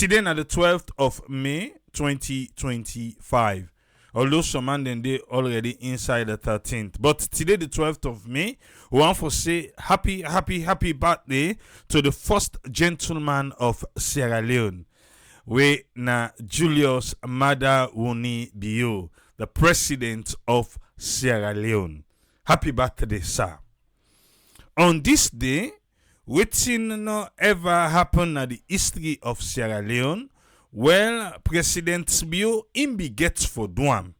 Today na the 12th of May 2025. Although some man then they already inside the 13th. But today the 12th of May, we want to say happy birthday to the first gentleman of Sierra Leone. We na Julius Maada Wuni Bio, the president of Sierra Leone. Happy birthday, sir. On this day, wetin no ever happen in the history of Sierra Leone. Well, President Bio him be get for Duam.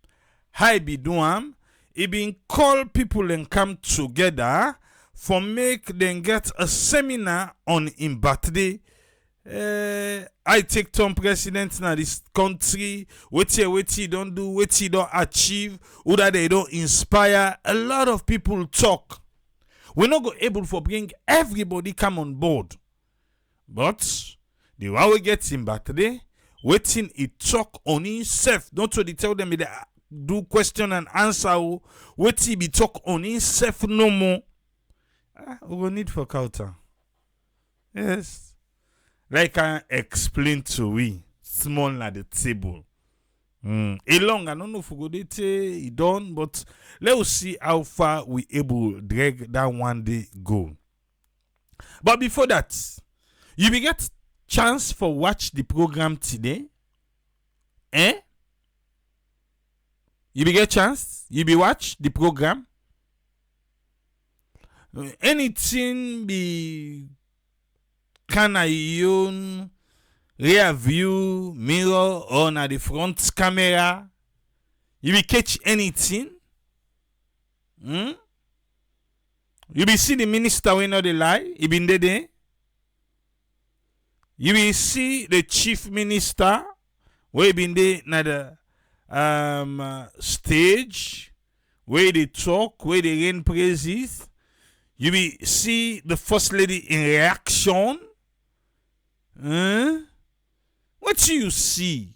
How he be Duam? He been call people and come together for make them get a seminar on him birthday. I take turn president na this country. What he don't do, what he don't achieve, or that they don't inspire. A lot of people talk. We're not go able to bring everybody come on board. But the one we get him birthday, waiting he talk on himself. Don't so they tell them they do question and answer. Wait he be talk on himself no more. We will need for counter. Yes. Like I explained to we, small at the table. Long, I don't know if we go it done, but let's see how far we able drag that one day go. But before that, you will get chance for watch the program today. You will get chance. You will watch the program. Anything be can I use rear view mirror or na the front camera? You will catch anything. You will see the minister when not the lie. He been there. You will see the chief minister where been there na the stage where they talk, where they rain praises. You will see the first lady in reaction. What do you see?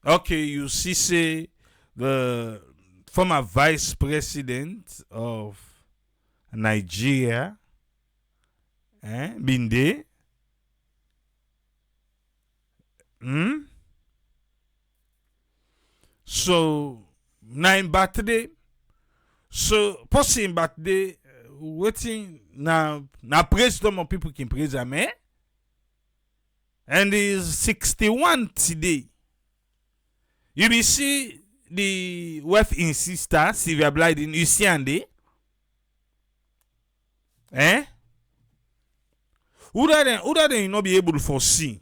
Okay, you see, say, the former vice president of Nigeria, been there. So, na in birthday. So, person in birthday, waiting, na praise some of people can praise him, and he's 61 today. You will see the wife in sister, Sylvia Blyden, you see and they? Who that you not be able to foresee?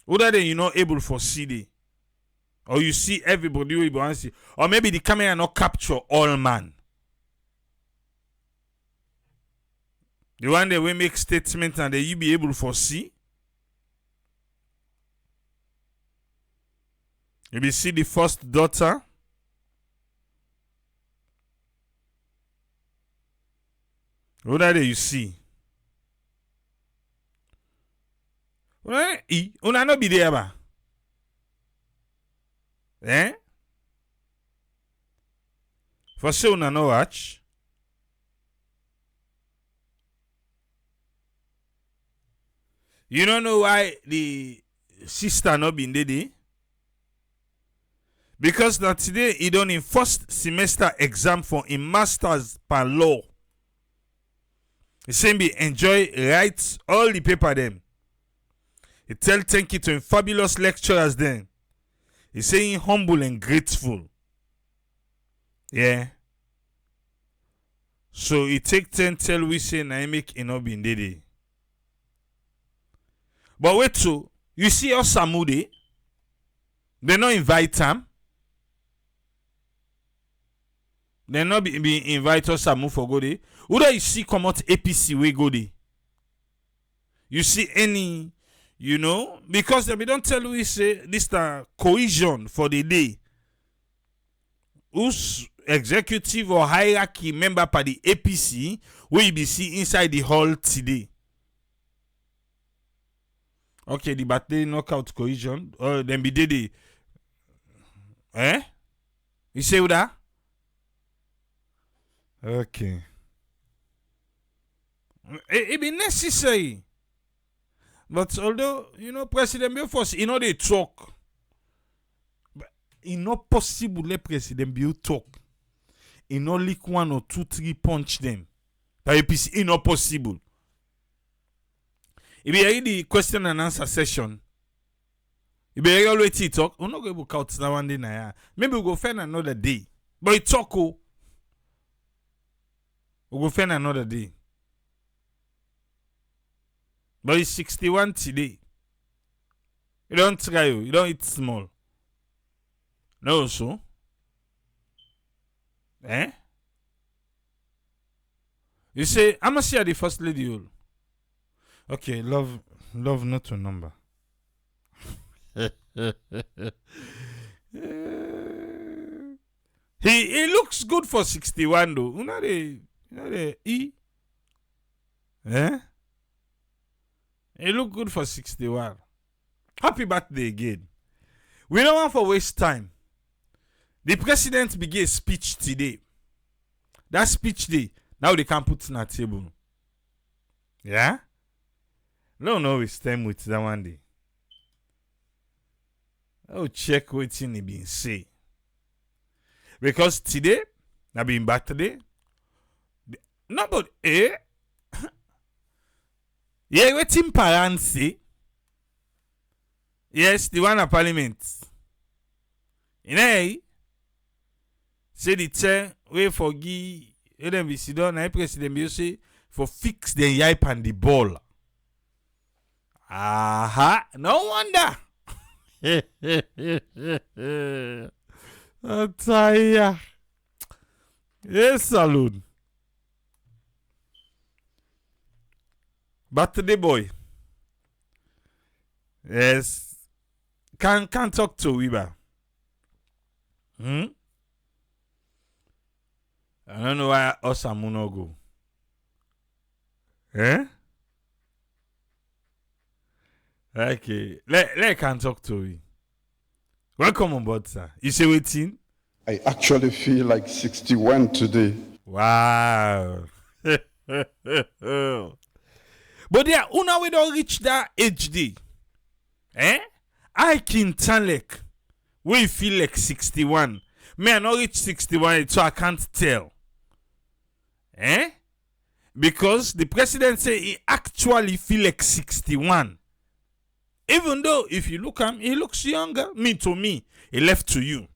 Who that you not able to foresee the? Or you see everybody who you see? Or maybe the camera not capture all man. The one that we make statement and that you be able to foresee. You will see the first daughter. What are they you see? Una no be there ba? For sure una no watch. You don't know why the sister not been there? Because that today he done in first semester exam for in masters per law. He saying be enjoy write all the paper them. He tell thank you to him fabulous lecturers then. He saying humble and grateful. Yeah. So he take 10 tell we say na he make enough been there. But wait so you see us Samude, they not invite him. They not be invite us Samu for go there. Who do you see come out APC we go there? You see any, because they don't tell we say this cohesion for the day. Who's executive or hierarchy member for the APC will be see inside the hall today. Okay, the birthday knockout cohesion. Or then be the You say what that? Okay. It be necessary. But although, President Bill first, they talk. But it's not possible let President Bill talk. It's not like 1 or 2, 3 punch them. It's not possible. If you read the question and answer session, if you already talk, we're not going to book out that one day now. Maybe we'll go find another day. But it talk, we'll go find another day. But it's 61 today. You don't try, you don't eat small. No, so. You say, I'm going to see the first lady. Okay, love not a number. He looks good for 61 though. You know the E? He look good for 61. Happy birthday again. We don't want to waste time. The president began a speech today. That speech day, now they can put it on the table. Yeah? No, waste time with that one day. I'll check what he been say. Because today, na been birthday. No, but yeah, what him parents say? Yes, the one at parliament. Say the chair, we forgive, then we sit down, president will say, for fix the yipe and the ball. Aha, no wonder. Ataya. Yes, salute. Birthday boy. Yes. Can talk to Weber. I don't know why Osamuno go. Okay. Let can talk to you. Welcome on board, sir. You say waiting? I actually feel like 61 today. Wow. But yeah, una we don't reach that HD. I can tell like we feel like 61. Me I not reach 61, so I can't tell. Because the president say he actually feel like 61. Even though if you look at him, he looks younger. Me, he left to you.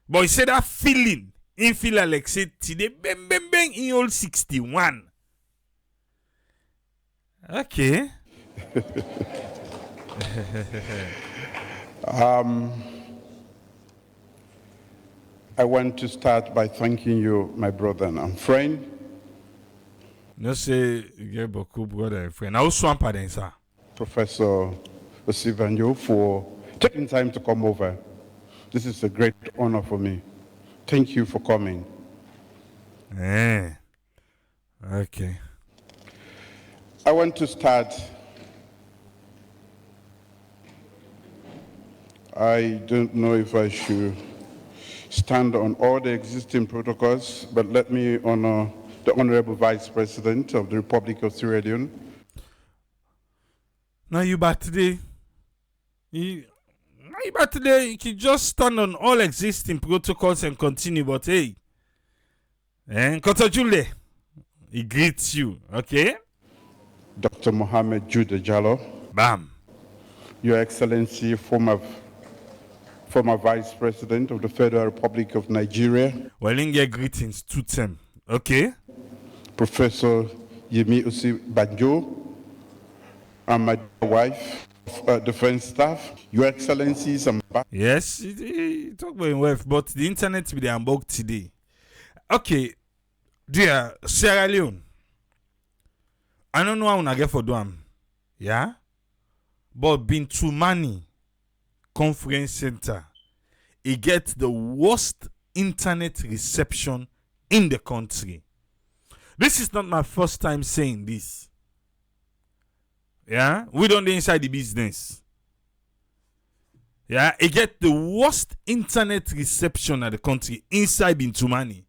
But he said that feeling, he feel like say today, bang, he old 61. Okay. I want to start by thanking you, my brother and friend. No say you get beaucoup brother and friend. Now swamp then, sir. Professor Osivanjo, for taking time to come over. This is a great honor for me. Thank you for coming. Okay. I want to start. I don't know if I should stand on all the existing protocols, but let me honor the Honorable Vice President of the Republic of Sierra Leone. Now you birthday. You can just stand on all existing protocols and continue, but hey. Koto Jule, he greets you, okay? Dr. Mohammed Jude Jallo. Bam. Your Excellency, former Vice President of the Federal Republic of Nigeria. Well, in your greetings to them, okay? Professor Yemi Osibanjo, and my wife, Defense Staff. Your Excellencies, yes, he talk about his wife, but the internet will be unboxed today. Okay, dear Sierra Leone, I don't know how I get for them, yeah? But been to Mani Conference Center, it gets the worst internet reception in the country. This is not my first time saying this. Yeah, we don't inside the business. Yeah, it get the worst internet reception at the country inside Bintumani.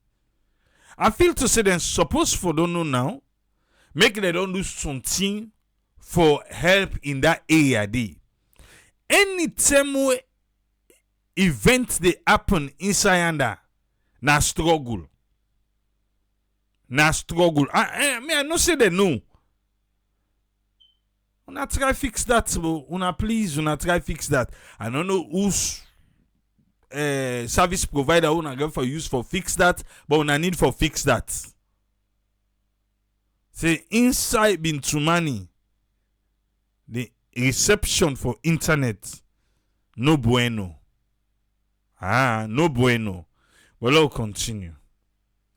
I feel to say them supposed for don't know now, make they don't do something for help in that area dey. Anytime we event dey happen inside yonder, na struggle. I no say they know. Una try fix that, bro. Una try fix that. I don't know whose service provider una get for use for fix that, but una need for fix that. Say inside Bintumani, the reception for internet no bueno. No bueno. But let's continue.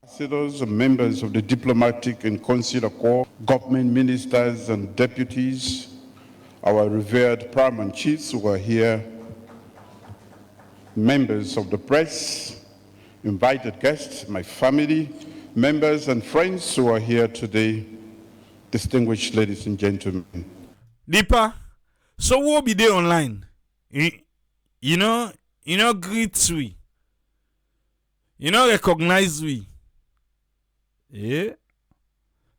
Ambassadors and members of the diplomatic and consular corps, government ministers and deputies, our revered paramount chiefs who are here, members of the press, invited guests, my family, members and friends who are here today, distinguished ladies and gentlemen. Deepa, so we'll be there online. You know, greet we. You know, recognize we. Yeah.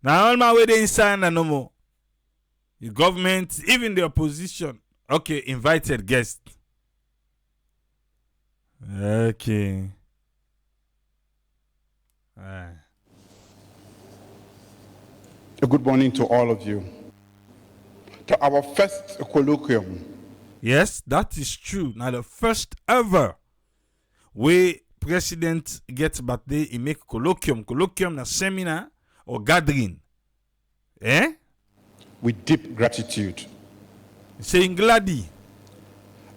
Now all my way they inside and no more. The government, even the opposition. Okay, invited guest. Okay. A good morning to all of you. To our first colloquium. Yes, that is true. Now the first ever way president gets birthday, he make colloquium. Colloquium na seminar or gathering. With deep gratitude. Saying glady.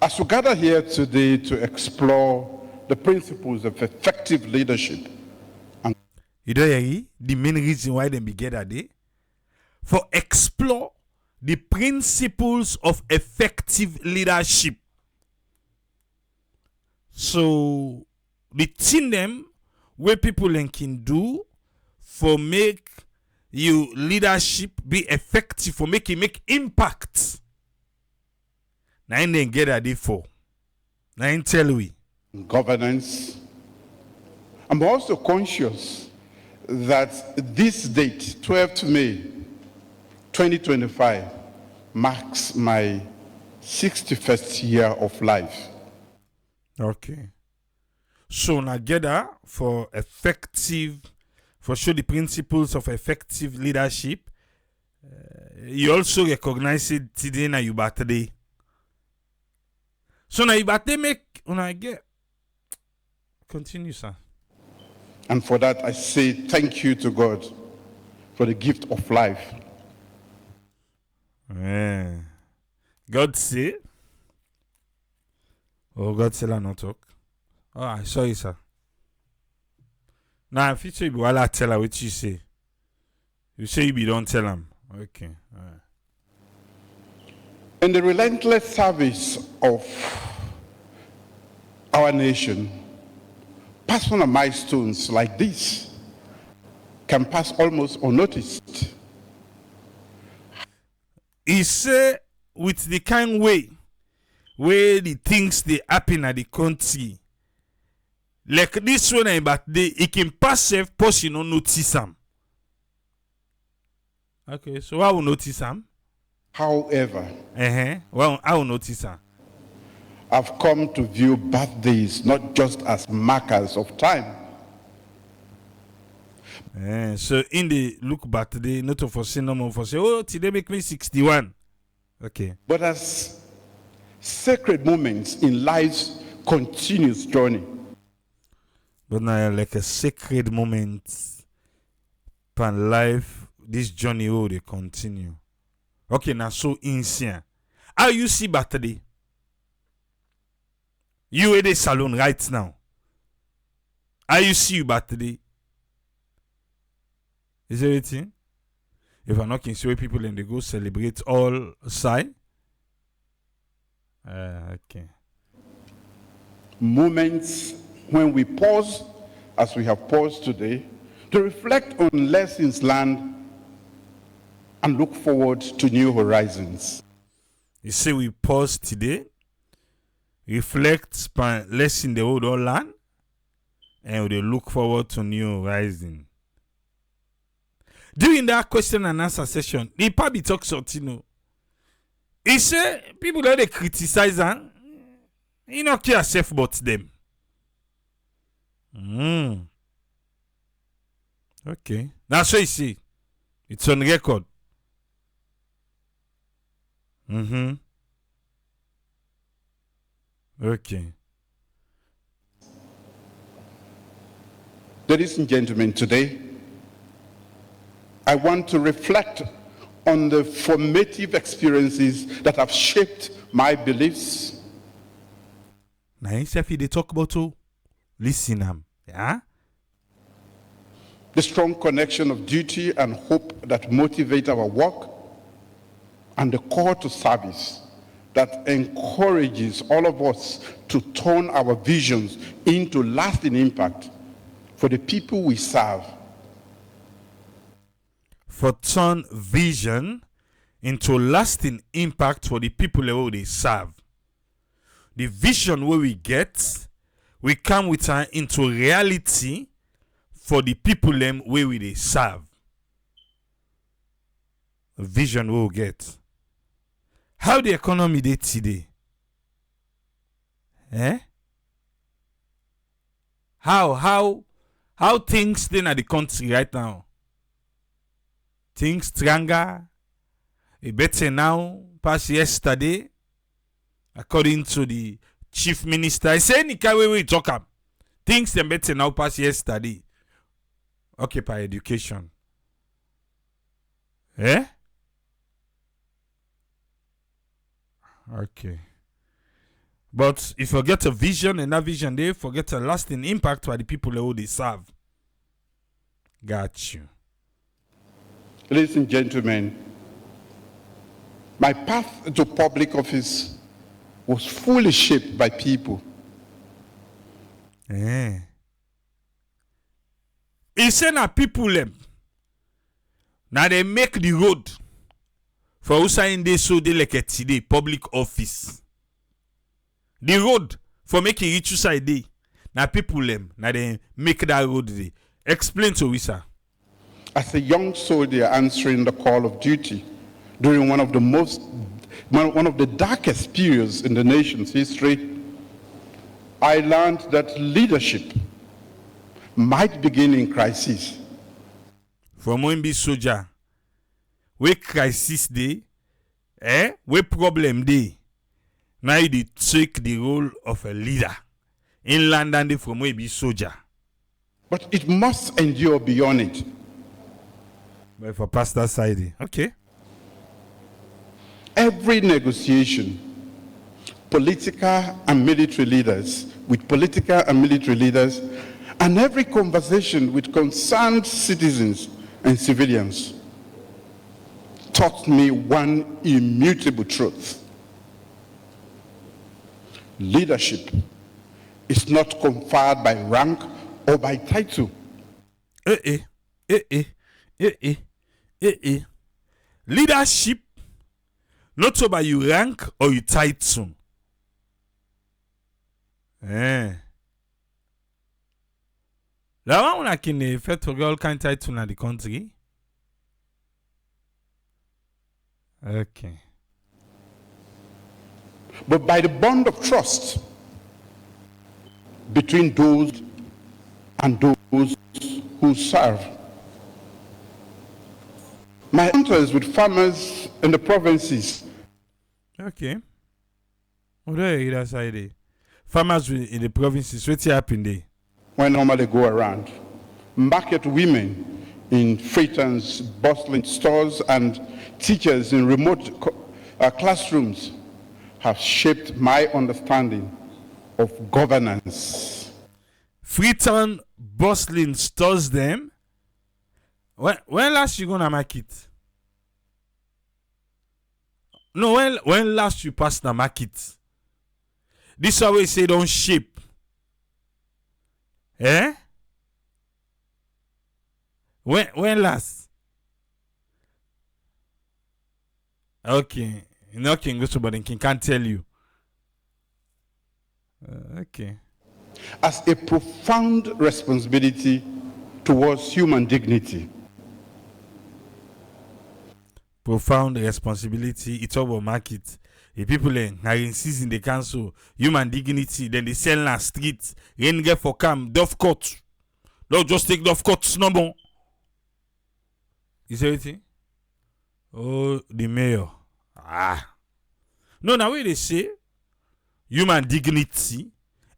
As we gather here today to explore the principles of effective leadership. You know, the main reason why they be gather there? For explore the principles of effective leadership. So, the thing them where people can do for make your leadership be effective, for make impact. Now they get at it for. Now tell we. Governance. I'm also conscious that this date, 12th May 2025, marks my 61st year of life. Okay. So now gather for show the principles of effective leadership. You also recognize it today na your birthday. So now your birthday make una get. Continue, sir. And for that I say thank you to God for the gift of life. God say. Oh, God say la not talk. Oh, I sorry, sir. Now, if you say you will tell her what you say. You say you don't tell him. Okay. All right. In the relentless service of our nation, personal milestones like this can pass almost unnoticed. He say with the kind way where the things they happen at the country, like this one in birthday, it can pass if post you don't notice them. Okay, so I will notice them. However, well, I will notice them. I've come to view birthdays not just as markers of time. So in the look back today, not to foresee no more for say, oh, today make me 61. Okay. But as sacred moments in life's continuous journey. But now like a sacred moment pan life, this journey will they continue. Okay, now so insane. How you see birthday? You at the salon right now. How you see you birthday? Is there anything? If I'm not can see where people and they go celebrate all side. Okay. Moments when we pause, as we have paused today, to reflect on lessons learned and look forward to new horizons. You say we pause today, reflect on lessons the old learn, and we look forward to new horizons. During that question and answer session, the probably talk something. He say people that they criticize and he not care self about them. Okay. That's what he say. It's on record. Okay. Ladies and gentlemen, today, I want to reflect on the formative experiences that have shaped my beliefs. Now, if they talk about you, listen them. Yeah? The strong connection of duty and hope that motivate our work, and the call to service that encourages all of us to turn our visions into lasting impact for the people we serve. For turn vision into lasting impact for the people who they serve. The vision where we get, we come with her into reality for the people them where we they serve. A vision we will get. How the economy dey today? How things dey in the country right now? Things stronger, better now, past yesterday, according to the chief minister. I say any kind we talk am. Things them better now past yesterday. Occupy education. Okay. But if you get a vision and that vision they forget a lasting impact for the people who they serve. Got you. Ladies and gentlemen, my path to public office was fully shaped by people. He say na people them. Now they make the road for Usain they so they like today public office. The road for making reach Usain day. Now people them. Now they make that road day. Explain to us, sir. As a young soldier answering the call of duty during one of the darkest periods in the nation's history, I learned that leadership might begin in crisis. From when be soldier, where crisis day, where problem day, now you take the role of a leader in London from where be soldier. But it must endure beyond it. But for pastor side, okay. Every negotiation, political and military leaders, and every conversation with concerned citizens and civilians taught me one immutable truth. Leadership is not conferred by rank or by title. Leadership not so by your rank or your title. La one I can federal kind title in the country. Okay. But by the bond of trust between those and those who serve. My encounters with farmers in the provinces. Okay. What do you that side? Farmers in the provinces, what's happening there? When normally go around. Market women in Freeton's bustling stores and teachers in remote classrooms have shaped my understanding of governance. Freeton bustling stores them. When last you gonna market? No, when last you pass the market? This always say don't shape. When last? Okay. No king go to but king can't tell you. Okay. As a profound responsibility towards human dignity. profound responsibility. It's all about market. The people are insist in the council, human dignity, then they sell na street. Rain get for cam, Dove Court. Don't just take Dove Court, no more. You say anything? Oh, the mayor. No, now where they say human dignity,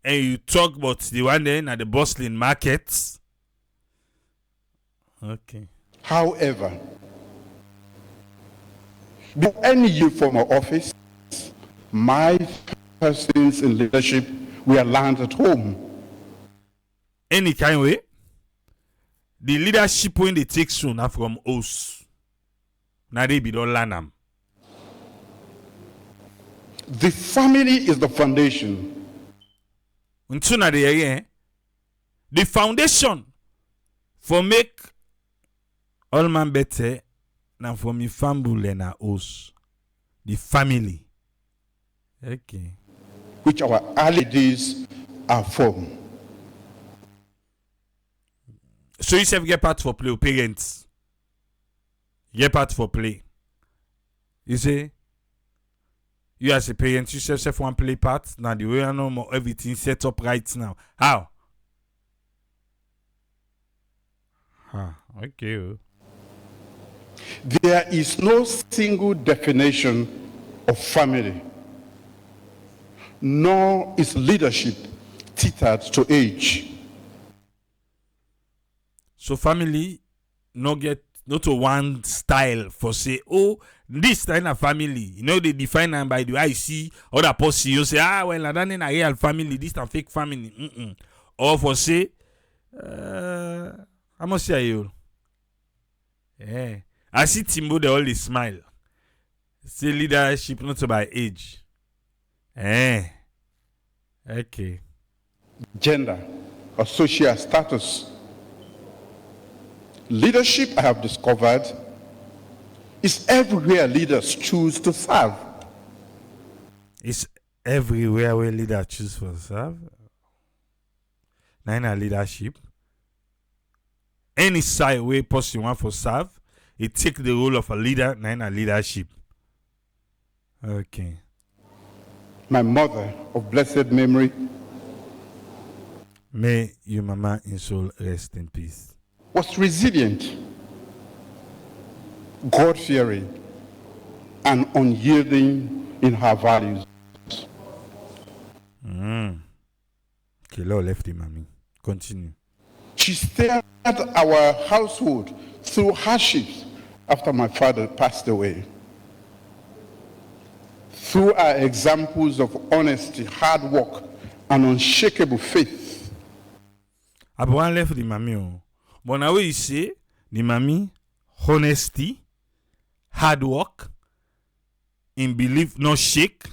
and you talk about the one then at the bustling markets. Okay. However, before any youth from our office, my persons in leadership were learned at home. Any kind way, the leadership when they take soon are from us. Now they be don't learn them. The family is the foundation. Until now the foundation for make all man better than for me family and us. The family. Okay. Which our early days are from. So you say get part for play, parents. Get part for play. You say, you as a parent, you self one play part. Now the way I know more everything set up right now. How? Okay. There is no single definition of family, nor is leadership tethered to age. So family not to one style for say, oh, this kind of family. You know they define them by the way I see other person. You say, well, I don't know a real family, this a fake family. Or for say, I must say you. Yeah. I see Timbo they always smile. Say leadership not by age. Okay. Gender or social status. Leadership, I have discovered, is everywhere leaders choose to serve. It's everywhere where leaders choose to serve. Nine leadership. Any side where person want for serve, it take the role of a leader. Nine leadership. Okay. My mother of blessed memory, may your mama in soul rest in peace, was resilient, God-fearing, and unyielding in her values. Okay, Lord left him, mommy. Continue. She steered our household through hardships after my father passed away. Through our examples of honesty, hard work, and unshakable faith. Abraham left the mommy. But now you say, the mommy, honesty, hard work, in belief, no shake.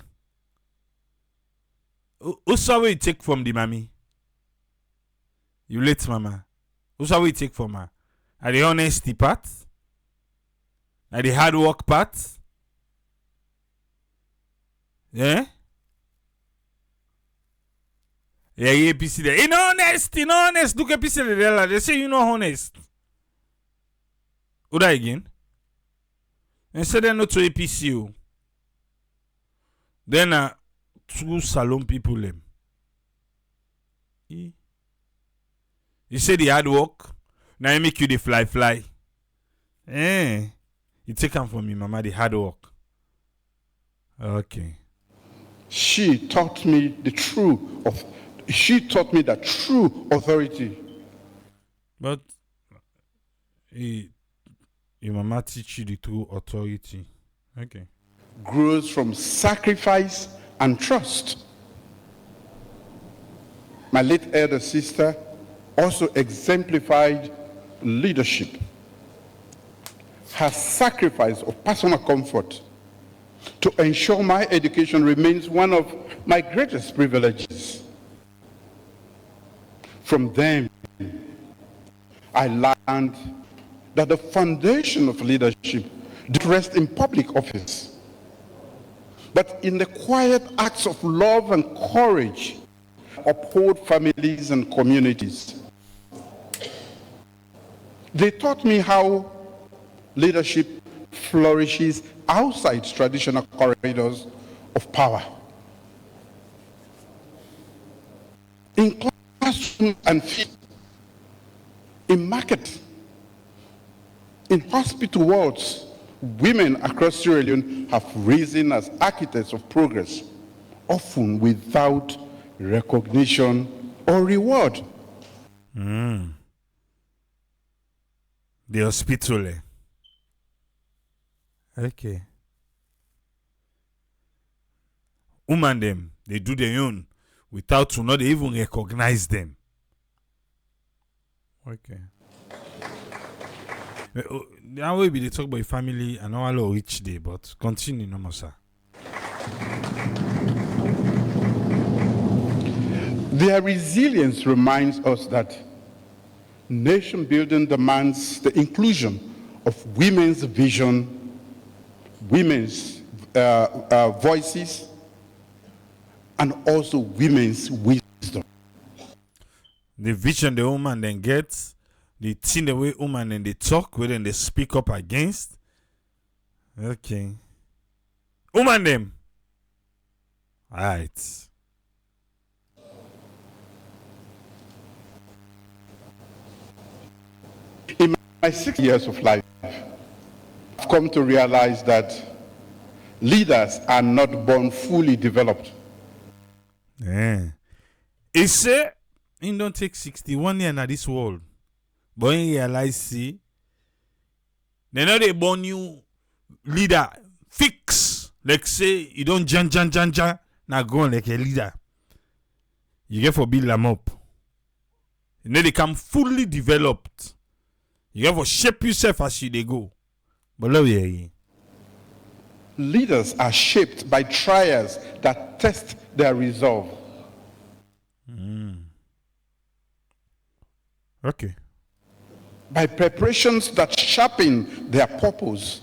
Who's what you take from the mommy? You late mama. Who's what you take from her? Are the honesty part? Are the hard work part? Yeah? Yeah, PC there. In honest. Look at PC there. They say you know honest. Who that again? And say they're not to APC. Then two salon people them. You say the hard work. Now I make you the fly. You take them from me, mama, the hard work. Okay. She taught me the true authority. But your mama teach you the true authority. Okay. Grows from sacrifice and trust. My late elder sister also exemplified leadership. Her sacrifice of personal comfort to ensure my education remains one of my greatest privileges. From them, I learned that the foundation of leadership does rest in public office, but in the quiet acts of love and courage uphold families and communities. They taught me how leadership flourishes outside traditional corridors of power. In classrooms and fields, in market, in hospital wards, women across Sierra Leone have risen as architects of progress, often without recognition or reward. The hospital. Okay. Woman them, they do their own without to not even recognize them. Okay. Now we be they talk about family and all rich day, but continue no more, sir. Their resilience reminds us that nation building demands the inclusion of women's vision, women's voices, and also women's wisdom. The vision the woman then gets, the thing the way woman then they talk, where then they speak up against. Okay. Woman them. Alright. In my 6 years of life, I've come to realize that leaders are not born fully developed. Yeah. He say he don't take 61 years in this world. But he realize see they know they born you leader fix. Like say you don't jan now go on like a leader. You get for build them up. And then they come fully developed. You have to shape yourself as you they go. But love you. Leaders are shaped by trials that test their resolve. Okay. By preparations that sharpen their purpose,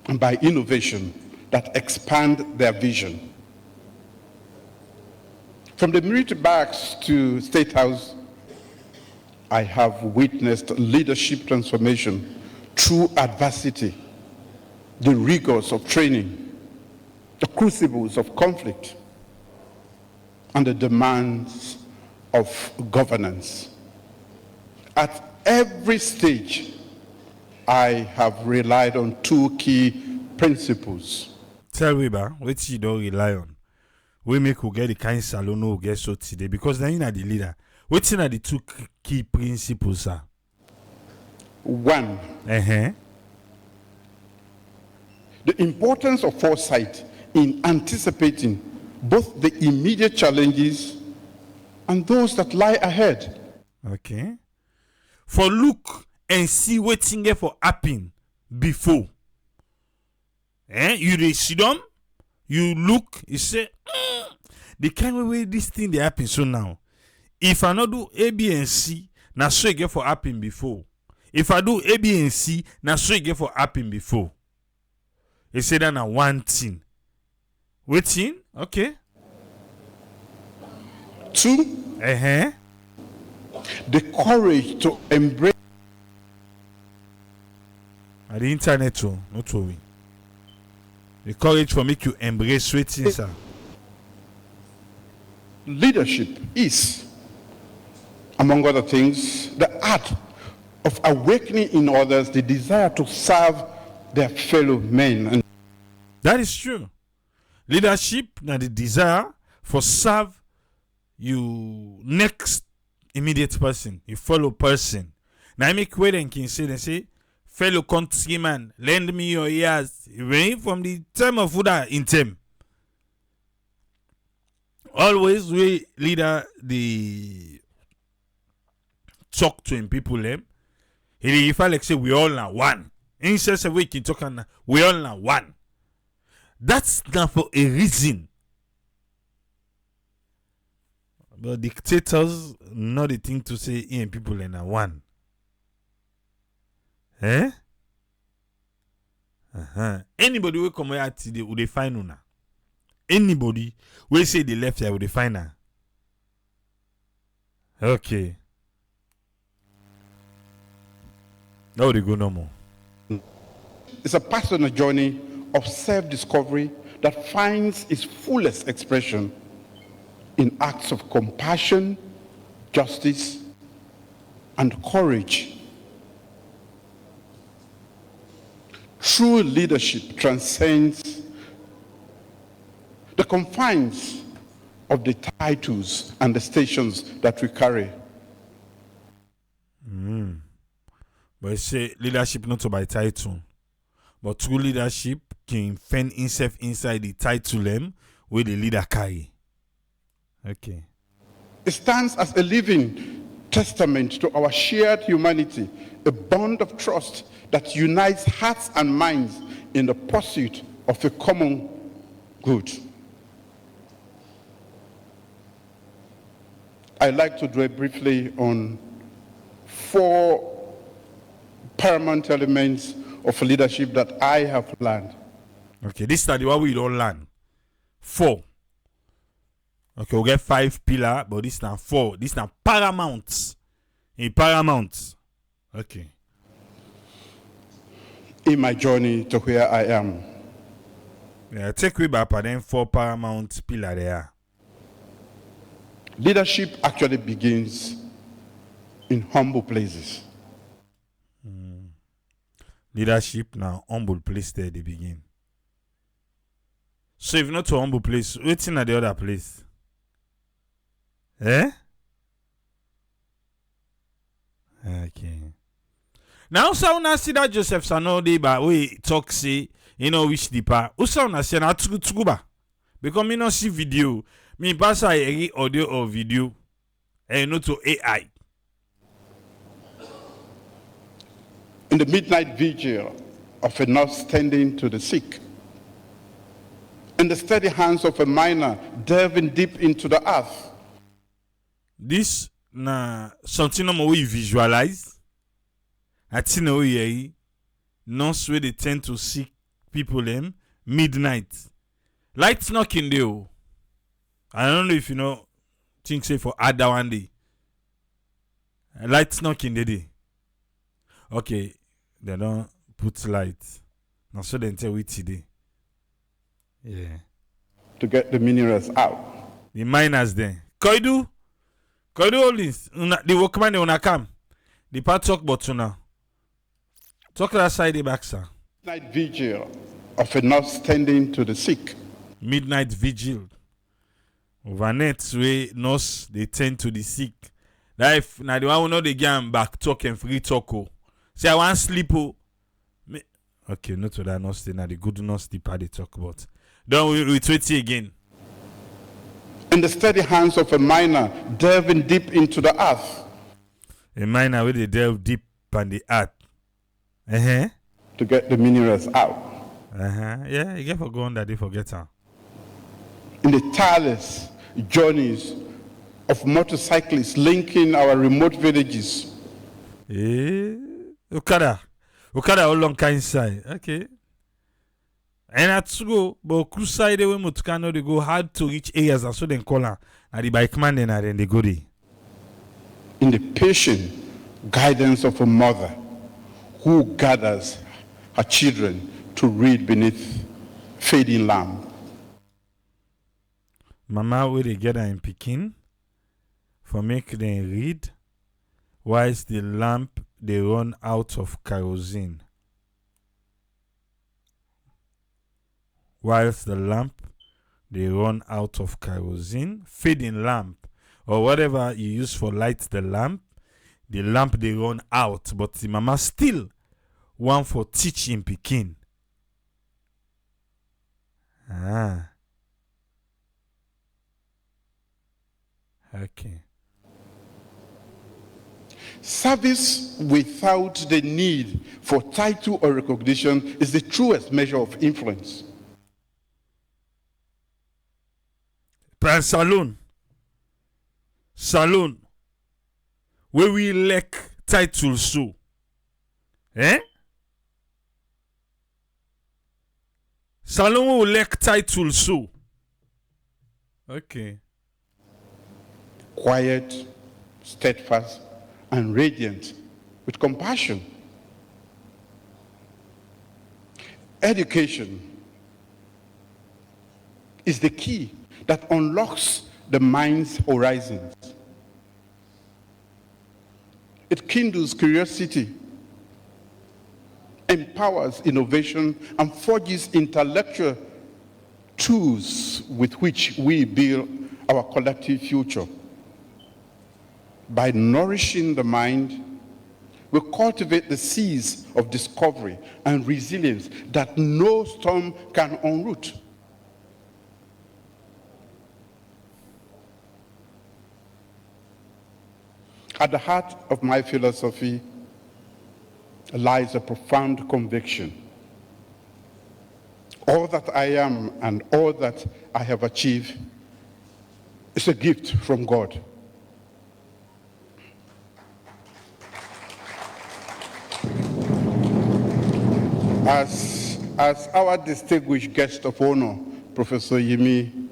and by innovation that expand their vision. From the military barracks to State House, I have witnessed leadership transformation through adversity, the rigors of training, the crucibles of conflict, and the demands of governance. At every stage, I have relied on two key principles. Tell me, what you don't rely on. We make you get the kind of salon we get so today because then you are the leader. What's are the two key principles, sir? One, Uh-huh. the importance of foresight in anticipating both the immediate challenges and those that lie ahead. Okay. For look and see waiting there for happen before. You dey sit down, you look, you say, the kind of way this thing they happen so now. If I not do A, B, and C, now so you get for happen before. If I do A, B, and C, now so you get for happen before. You say that now one thing. Waiting, okay. Two, Uh-huh. the courage to embrace At the internet too, not worry. The courage for make you embrace waiting, sir. leadership is, among other things, the art of awakening in others the desire to serve their fellow men. And That is true. Leadership na the desire for serve you next immediate person, you follow person. Now I make way then can say they say, fellow countryman, lend me your ears. When from the time of Buddha in them. Always we leader the talk to him people them. He if I like say we all now one. In such a way can talk and we all now one. That's not for a reason. But dictators not the thing to say in people in a one. Eh? Anybody will come out today would they find una. Anybody will say the left here would they find her. Okay. Now they go no more. is a personal journey of self-discovery that finds its fullest expression in acts of compassion, justice, and courage. True leadership transcends the confines of the titles and the stations that we carry. But you say leadership not by title, but true leadership can find himself inside the title where the leader carry. Okay. It stands as a living testament to our shared humanity, a bond of trust that unites hearts and minds in the pursuit of a common good. I'd like to dwell briefly on 4 paramount elements of leadership that I have learned. Okay, this is the one we don't learn. 4. Okay, we'll get 5 pillar, but this is now 4. This is now paramount. In paramount. Okay. In my journey to where I am. Yeah, take we back and then 4 paramount pillar there. Leadership actually begins in humble places. Leadership now humble place there they begin. So if not to humble place, waiting at the other place. Eh? Okay. Now so when I see that Joseph Sannoh dey ba we talk say which deeper. Usa una say na tugu ba. Because me not see video. Me pass I audio or video. And not to AI. In the midnight vigil of a nurse tending to the sick, in the steady hands of a miner delving deep into the earth. This na something no more we visualize. I think no we nurse where they tend to sick people midnight. Lights knocking there. I don't know if you know think say for other one day. Lights knocking the day. Okay, they don't put lights. Now so they tell we today. Yeah. To get the minerals out. The miners there. Koidu all this. The workman they wanna come. The part talk but now. Talk that side the back, sir. Midnight vigil of a nurse tending to the sick. Midnight vigil. Overnight way nurse they tend to the sick. Life now the one who know they get back talk and free talk. Say I want sleep. Okay, not to that nurse now the good nurse the part they talk about. Don't we wait again. In the steady hands of a miner delving deep into the earth. A miner where they delve deep on the earth. To get the minerals out. Yeah, you get for going that they forget her. In the tireless journeys of motorcyclists linking our remote villages. Okada all long kind side. Okay. And at go, but cruise side they went to Kano, they go hard to reach areas and so then call her. And the bike man then they go there. In the patient guidance of a mother who gathers her children to read beneath fading lamp. Mama where they gather in Pekin for make them read whilst the lamp they run out of kerosene. Whilst the lamp they run out of kerosene, fading lamp or whatever you use for light the lamp they run out, but the mama still want for teaching Pekin. Okay. Service without the need for title or recognition is the truest measure of influence. Salon, where we lack title so. Salon will lack title so. Okay. Quiet, steadfast, and radiant with compassion. Education is the key that unlocks the mind's horizons. It kindles curiosity, empowers innovation, and forges intellectual tools with which we build our collective future. By nourishing the mind, we cultivate the seeds of discovery and resilience that no storm can unroot. At the heart of my philosophy lies a profound conviction. All that I am and all that I have achieved is a gift from God. As our distinguished guest of honor, Professor Yemi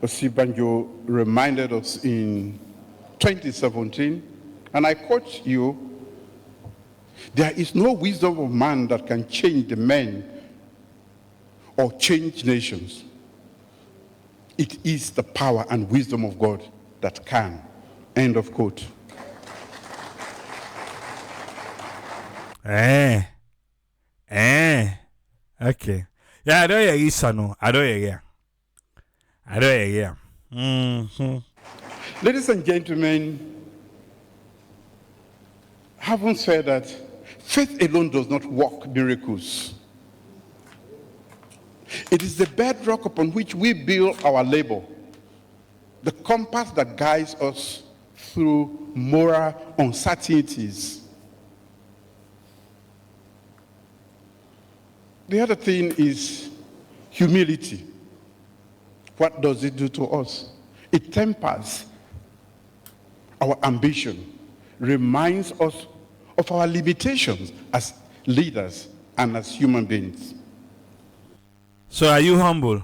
Osibanjo, reminded us in 2017, and I quote you, "There is no wisdom of man that can change the men or change nations. It is the power and wisdom of God that can." End of quote. Okay. Yeah, I don't hear you, Sannoh. I don't hear. Mm-hmm. Ladies and gentlemen, having said that, faith alone does not work miracles. It is the bedrock upon which we build our labor, the compass that guides us through moral uncertainties. The other thing is humility. What does it do to us? It tempers our ambition, reminds us of our limitations as leaders and as human beings. So are you humble?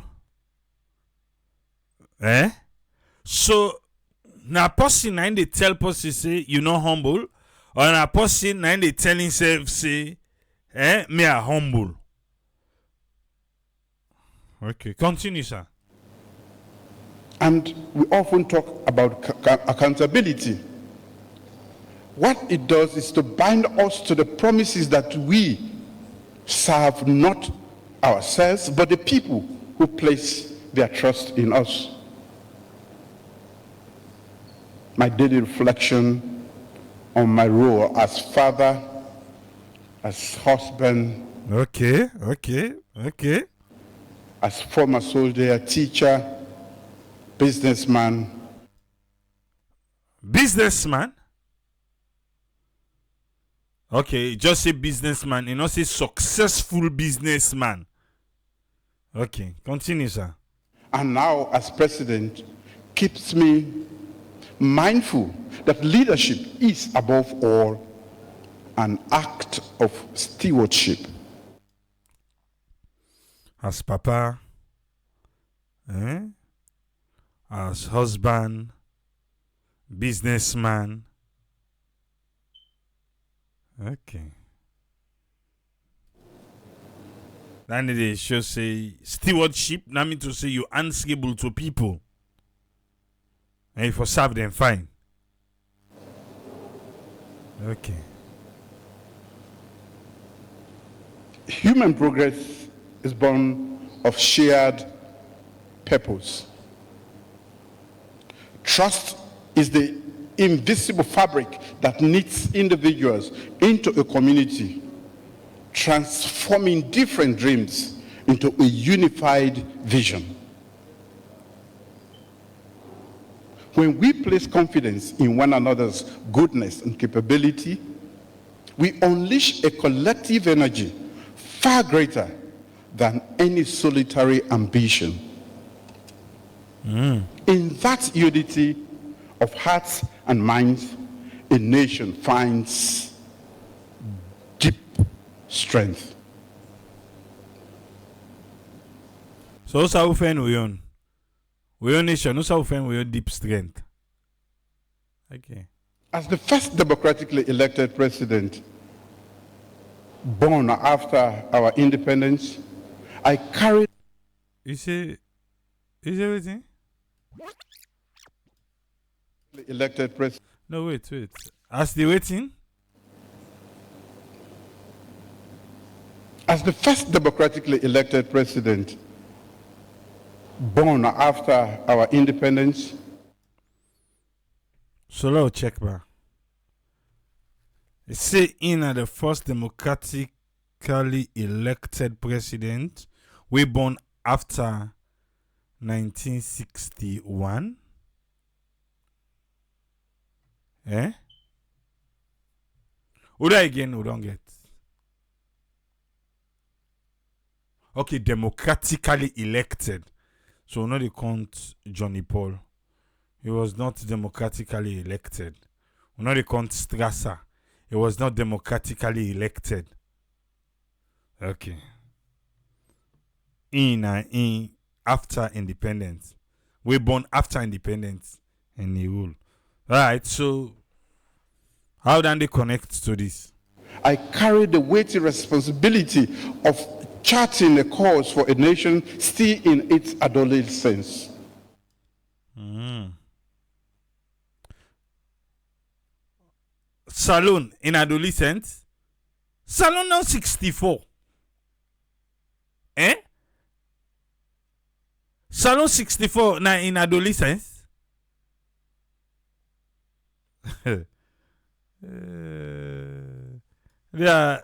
So na person na they tell person say you not humble, or na person na they tell himself say, me are humble. Okay, continue, sir. And we often talk about accountability. What it does is to bind us to the promises that we serve not ourselves, but the people who place their trust in us. My daily reflection on my role as father, as husband, Okay. as former soldier, teacher, businessman. Businessman? Okay, just say businessman, you know, say successful businessman. Okay, continue, sir. And now as president, keeps me mindful that leadership is above all an act of stewardship. As papa, as husband, businessman. Okay. Then they should say stewardship. That means to say you answerable to people. And if you serve them, fine. Okay. Human progress is born of shared purpose. Trust is the invisible fabric that knits individuals into a community, transforming different dreams into a unified vision. When we place confidence in one another's goodness and capability, we unleash a collective energy far greater than any solitary ambition. In that unity of hearts and minds, a nation finds deep strength. So what's our friend we on? We on nation, what's our friend we on deep strength? Okay. As the first democratically elected president, born after our independence. I carried You say, is everything? the elected president. No, wait. As the waiting? As the first democratically elected president born after our independence. So let's check back. It say in the first democratically elected president we born after 1961. Eh? Who that again? Who don't get? Okay, democratically elected. So now they count Johnny Paul. He was not democratically elected. Now they count Strasser. He was not democratically elected. Okay. In after independence. We born after independence and he rule. Alright, so how do they connect to this? I carry the weighty responsibility of charting a course for a nation still in its adolescence. Salon in adolescence. Salon now 64. Eh? Salon 64 now in adolescence. Yeah. Yeah.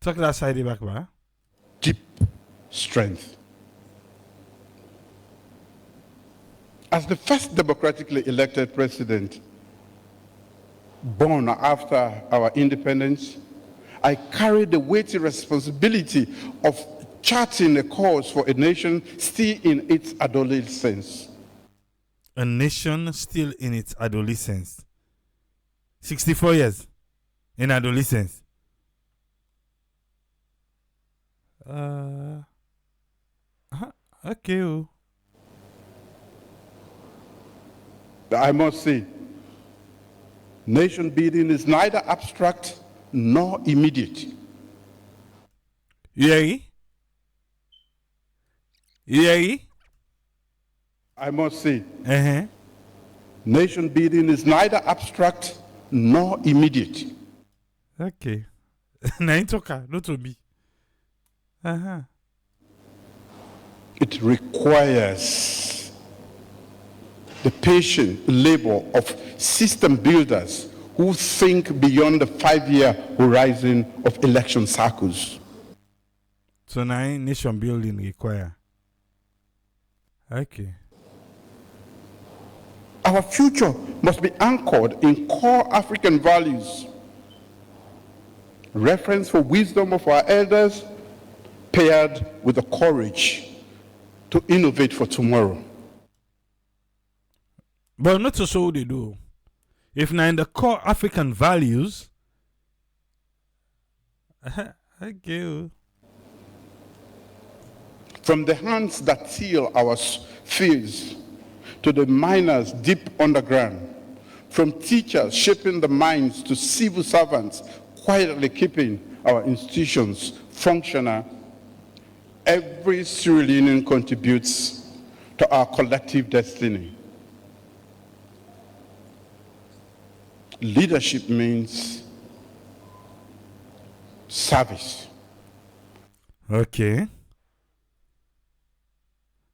Talk that side back, man. Deep strength. As the first democratically elected president born after our independence, I carry the weighty responsibility of charting a course for a nation still in its adolescence. A nation still in its adolescence. 64 years in adolescence. Okay. I must say, nation building is neither abstract nor immediate. You hear? I must say, Uh-huh. nation building is neither abstract nor immediate. Okay. Na in talker, not to me. Uh-huh. It requires the patient labor of system builders who think beyond the 5-year horizon of election cycles. So now nation building require. Okay. Our future must be anchored in core African values. Reference for wisdom of our elders paired with the courage to innovate for tomorrow. But not so what they do. If now in the core African values, okay. From the hands that till our fields to the miners deep underground, from teachers shaping the minds to civil servants quietly keeping our institutions functional, every Sierra Leonean contributes to our collective destiny. Leadership means service. Okay.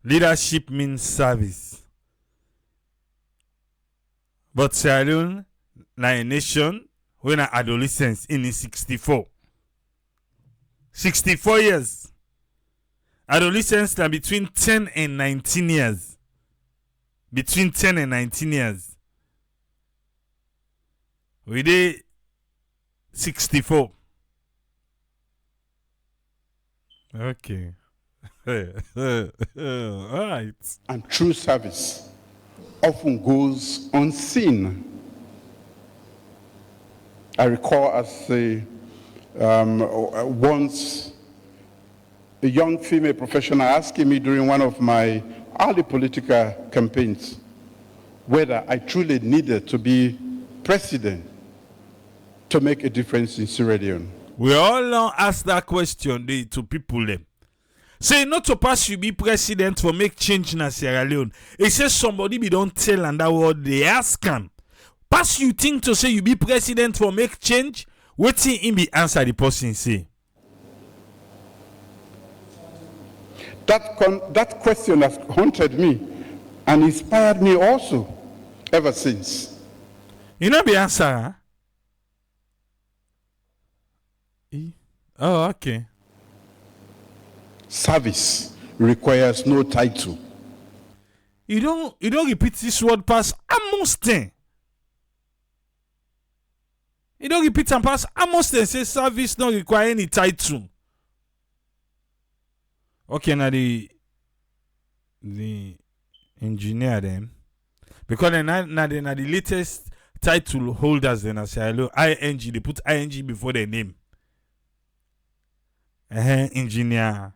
Leadership means service. But Sierra Leone, na a nation, when an adolescence in 64. 64 years. Adolescence na between 10 and 19 years. Between 10 and 19 years. We did 64. Okay. All right. And true service often goes unseen. I recall as once a young female professional asking me during one of my early political campaigns, whether I truly needed to be president to make a difference in Sierra Leone. We all now ask that question to people them. Say not to pass you be president for make change in Sierra Leone. It says somebody be don't tell and that word they ask him. Pass you think to say you be president for make change? Waiting in be answer the person say. That question has haunted me and inspired me also ever since. You know the answer, huh? Oh, okay. Service requires no title. You don't repeat this word past almost 10. You don't repeat and pass almost 10. Say service don't require any title. Okay, now the engineer then. Because then now the latest title holders then I say hello ING, they put ING before their name. Engineer.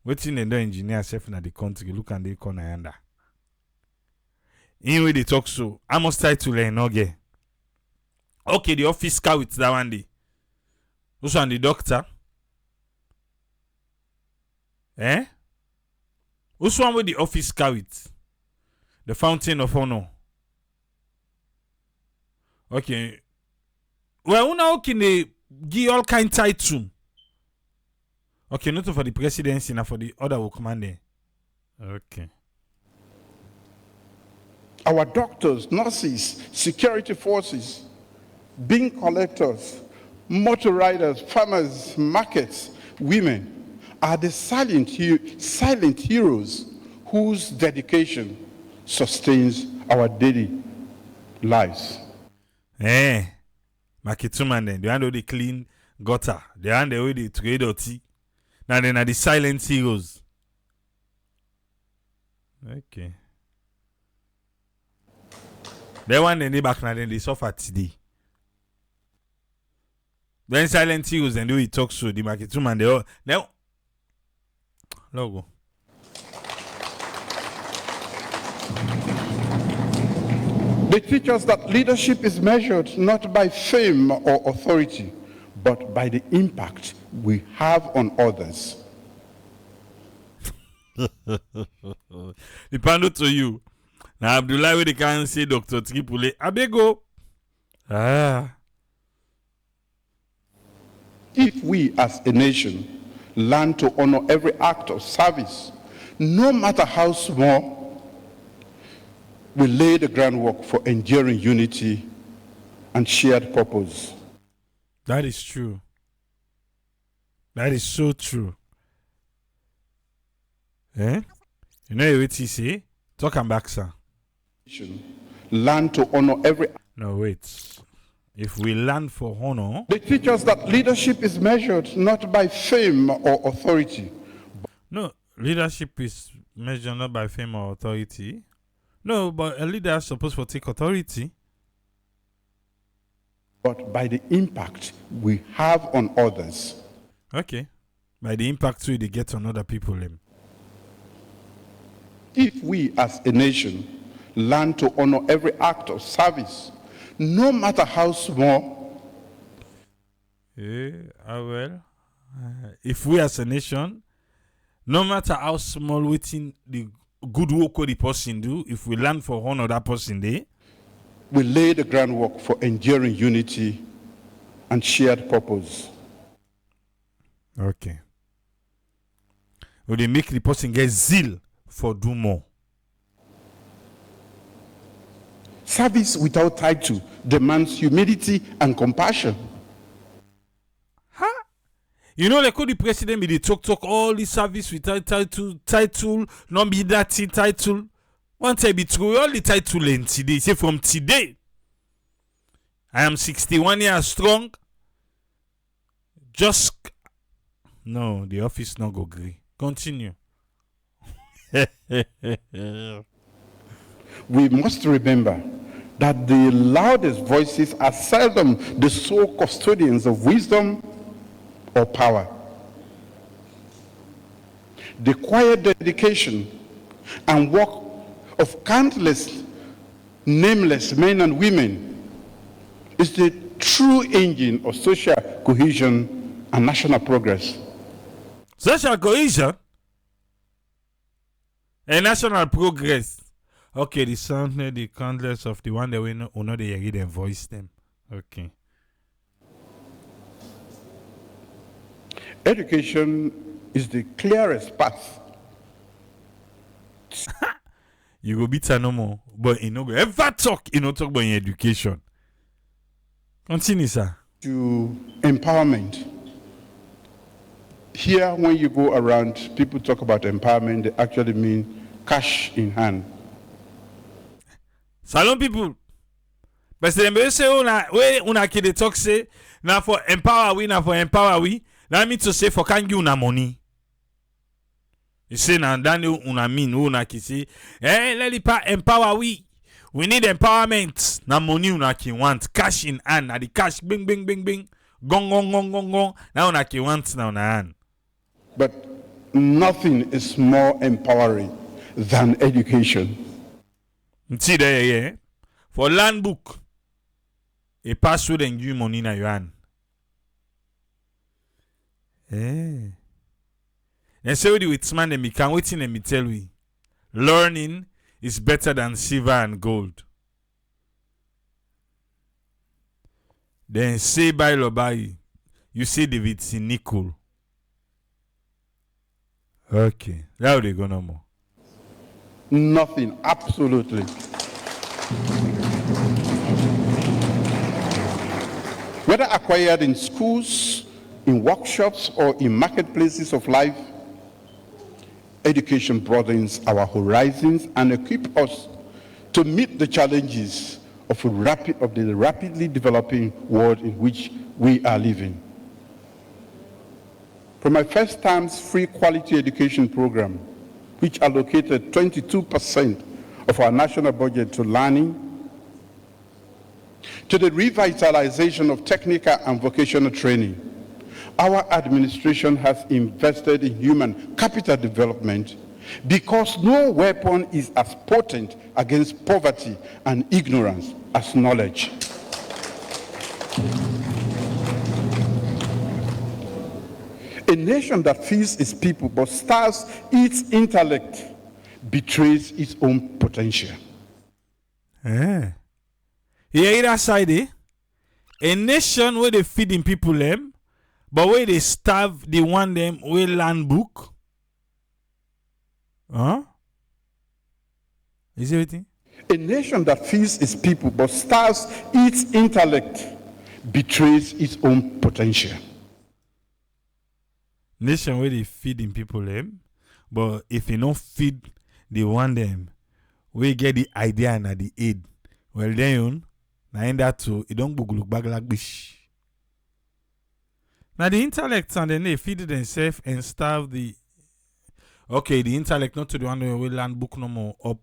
Waiting and the engineer self in the country, look and they corner under. In way they talk so, I must title and okay. Okay, the office car with that one day. Also on the doctor. Also one with the office car with the fountain of honor. Okay. Well, now can they give all kind title? Okay, not for the presidency, now for the other who command. Okay. Our doctors, nurses, security forces, bean collectors, motor riders, farmers, markets, women are the silent heroes whose dedication sustains our daily lives. Makituman then, the hand of the clean gutter, the hand the way they trade or tea. Now then are the silent heroes. Okay. They want the back now then they suffer today. Then silent heroes and do we talk so the Makituman they all now logo. They teach us that leadership is measured not by fame or authority, but by the impact we have on others. Depend to you. Now Abdullah we can say Dr. Tripule Abego. If we as a nation learn to honor every act of service, no matter how small, we lay the groundwork for enduring unity and shared purpose. That is true. That is so true. You know what he say? Talk and back, sir. Learn to honor every. No, wait. If we learn for honor. They teach us that leadership is measured not by fame or authority. No, leadership is measured not by fame or authority. No, but a leader is supposed to take authority. But by the impact we have on others. Okay. By the impact we get on other people. If we as a nation learn to honor every act of service, no matter how small. If we as a nation, no matter how small within the good work the person do, if we learn for honor that person there, we lay the groundwork for enduring unity and shared purpose. Okay. Will they make the person get zeal for do more? Service without title demands humility and compassion. You know, like the president be the talk all the service without title, not be that title. One time be true, all the title in today. Say from today, I am 61 years strong. Just no, the office not go agree. Continue. We must remember that the loudest voices are seldom the sole custodians of wisdom or power. The quiet dedication and work of countless nameless men and women, is the true engine of social cohesion and national progress. Social cohesion and national progress. Okay, the sound, the countless of the one that we know they read and voice them. Okay. Education is the clearest path. You go beat no more, but you know go ever talk, talk about your education. Continue, sir. To empowerment. Here, when you go around, people talk about empowerment, they actually mean cash in hand. Salon people. But they say, una kid talk say, now for empower we. That means to say, for can you una money. You say, now, Daniel, una mean, una ki say, let it empower we. We need empowerment. Na money una ki want. Cash in hand. Na the cash, bing, bing, bing, bing. Gong, gong, gong, gong, gong. Now una ki want na una hand. But nothing is more empowering than education. See there, yeah. For land book, a password and give money na your hand. Eh. And say with man and me can wait in and me tell we. Learning is better than silver and gold. Then say by lo by, you say David see nickel. Okay, now they go no more. Nothing, absolutely. Whether acquired in schools, in workshops, or in marketplaces of life, education broadens our horizons and equips us to meet the challenges of the rapidly developing world in which we are living. From my first time's free quality education program, which allocated 22% of our national budget to learning, to the revitalization of technical and vocational training, our administration has invested in human capital development because no weapon is as potent against poverty and ignorance as knowledge. A nation that feeds its people but starves its intellect betrays its own potential. Yeah. You hear that side, eh? A nation where they feeding people them, but where they starve the one them where land book. Huh? Is everything? A nation that feeds its people but starves its intellect betrays its own potential. Nation where they feeding people them, but if you don't feed the one them, we get the idea and the aid. Well then, now in that too, it don't look back like bish. Now the intellect and then they feed themselves and starve the. Okay, the intellect not to the one where land book no more up.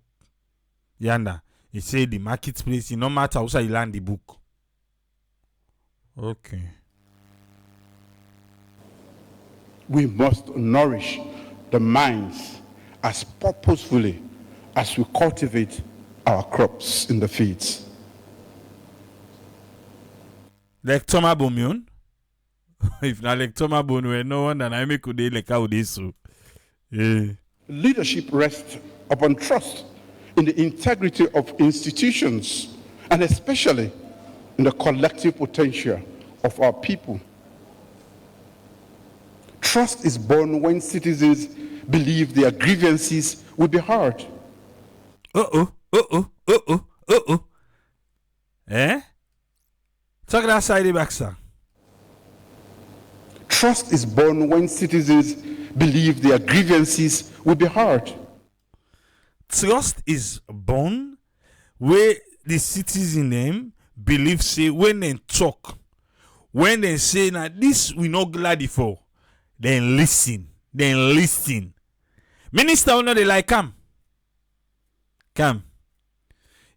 Yanda, he say the marketplace. It no matter how you land the book. Okay. We must nourish the minds as purposefully as we cultivate our crops in the fields. Like Toma Bomion. If not like Toma Bonwe, no one that I make could like how this so. Yeah. Leadership rests upon trust in the integrity of institutions and especially in the collective potential of our people. Trust is born when citizens believe their grievances will be heard. Eh? Talk that side back, sir. Trust is born when citizens believe their grievances will be heard. Trust is born where the citizen them believe say when they talk, when they say now this we not glad for, then listen. Minister will not they like come.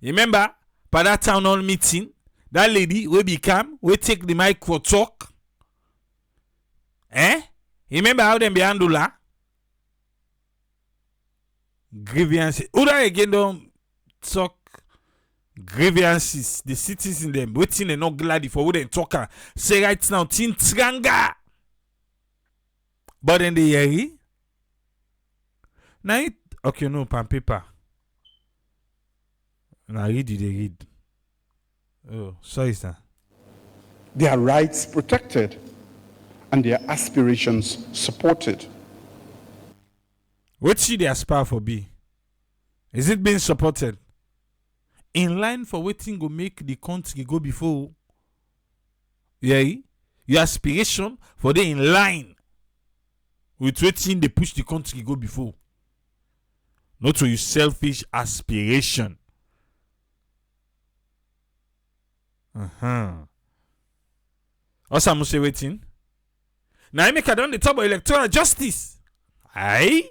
Remember, by that town hall meeting, that lady will become, we take the mic for talk. Remember how them be handle her? Grievance. Who that again don't talk grievances, the citizens them waiting and not glad for what they talk. Say right now, tin tranga. But then they hear now it okay no pen paper. Now read it, they read. Oh, sorry, sir. Their rights protected and their aspirations supported. What should they aspire for be? Is it being supported? In line for waiting go make the country go before. Yeah, your aspiration for the in line with waiting they push the country go before. Not to your selfish aspiration. Also, I'm say waiting. Now I make a done the talk about electoral justice. Aye.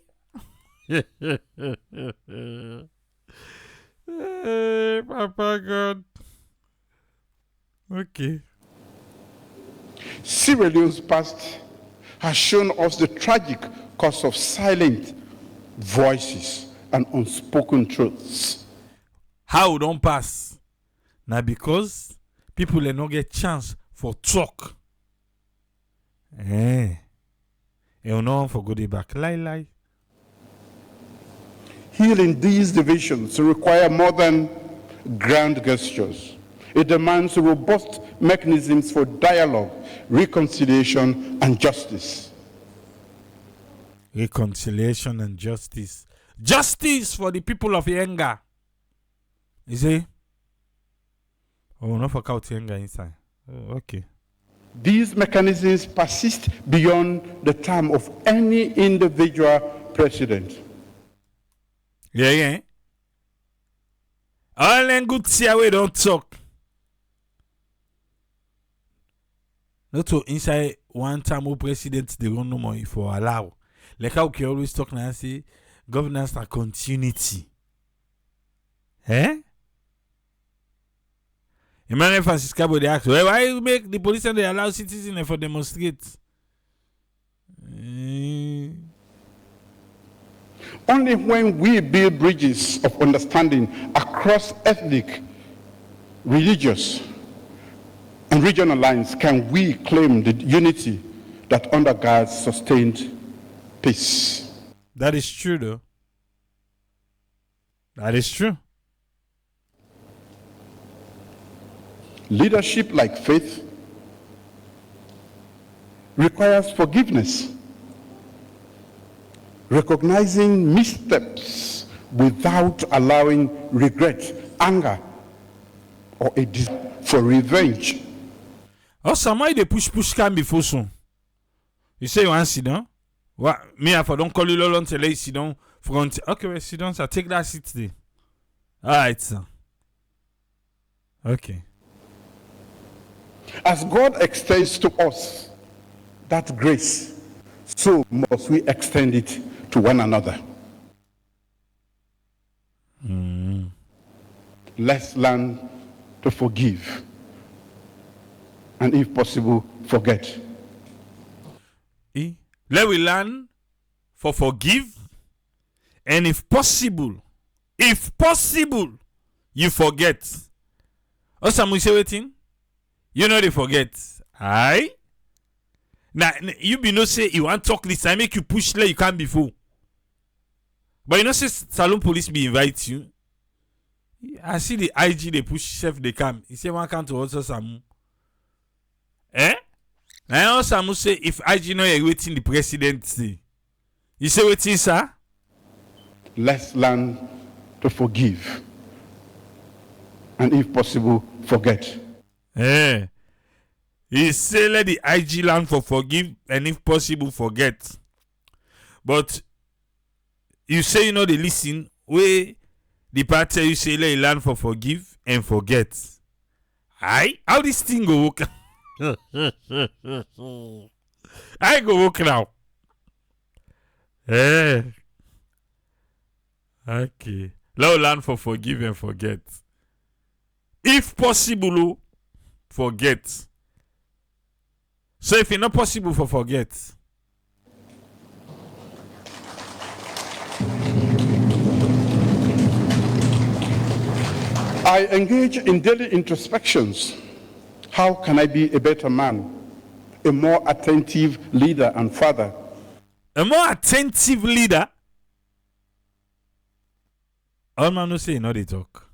Papa God. Okay. Sierra Leone's past has shown us the tragic cost of silent voices and unspoken truths. How don't pass? Now because people will not get chance for talk. You know for go back. Lie. Healing these divisions require more than grand gestures. It demands robust mechanisms for dialogue, reconciliation, and justice. Reconciliation and justice. Justice for the people of Yenga. You see? Oh, not for out Yenga inside. Oh, okay. These mechanisms persist beyond the term of any individual president. Yeah. All them good see we don't talk. Not to inside one time of president they don't know more for allow. Like how we always talk now say governance and continuity. Emmanuel Francis Cabo they ask, why you make the police and they allow citizens for demonstrate? Only when we build bridges of understanding across ethnic, religious, and regional lines can we claim the unity that undergirds sustained peace. That is true, though. That is true. Leadership like faith requires forgiveness, recognizing missteps without allowing regret, anger, or a desire for revenge. Also, why they push can before soon? You say you want to sit down? What? Me, if I don't call you long till you sit down front. Okay, well, sit down, sir. Take that seat there. All right, sir. Okay. As God extends to us that grace, so must we extend it to one another. Let's learn to forgive, and if possible, forget. Let we learn for forgive, and if possible, you forget. Also, we say waiting. You know they forget. Aye. Now you be no say you want talk this. I make you push like you can't before. But you know say Salon police be invite you. I see the IG they push chef they come. He say one come to also Samu. Now Samu say if IG know you're waiting the president say. You say waiting, sir? Let's learn to forgive, and if possible, forget. He say let the IG learn for forgive and if possible forget. But you say you know the listen where the part tell you say let you learn for forgive and forget. Aye, how this thing go work? I go work now. Okay. Let you learn for forgive and forget. If possible, forget. So if it's not possible for forget, I engage in daily introspections. How can I be a better man, a more attentive leader and father? A more attentive leader? All man no say no they talk.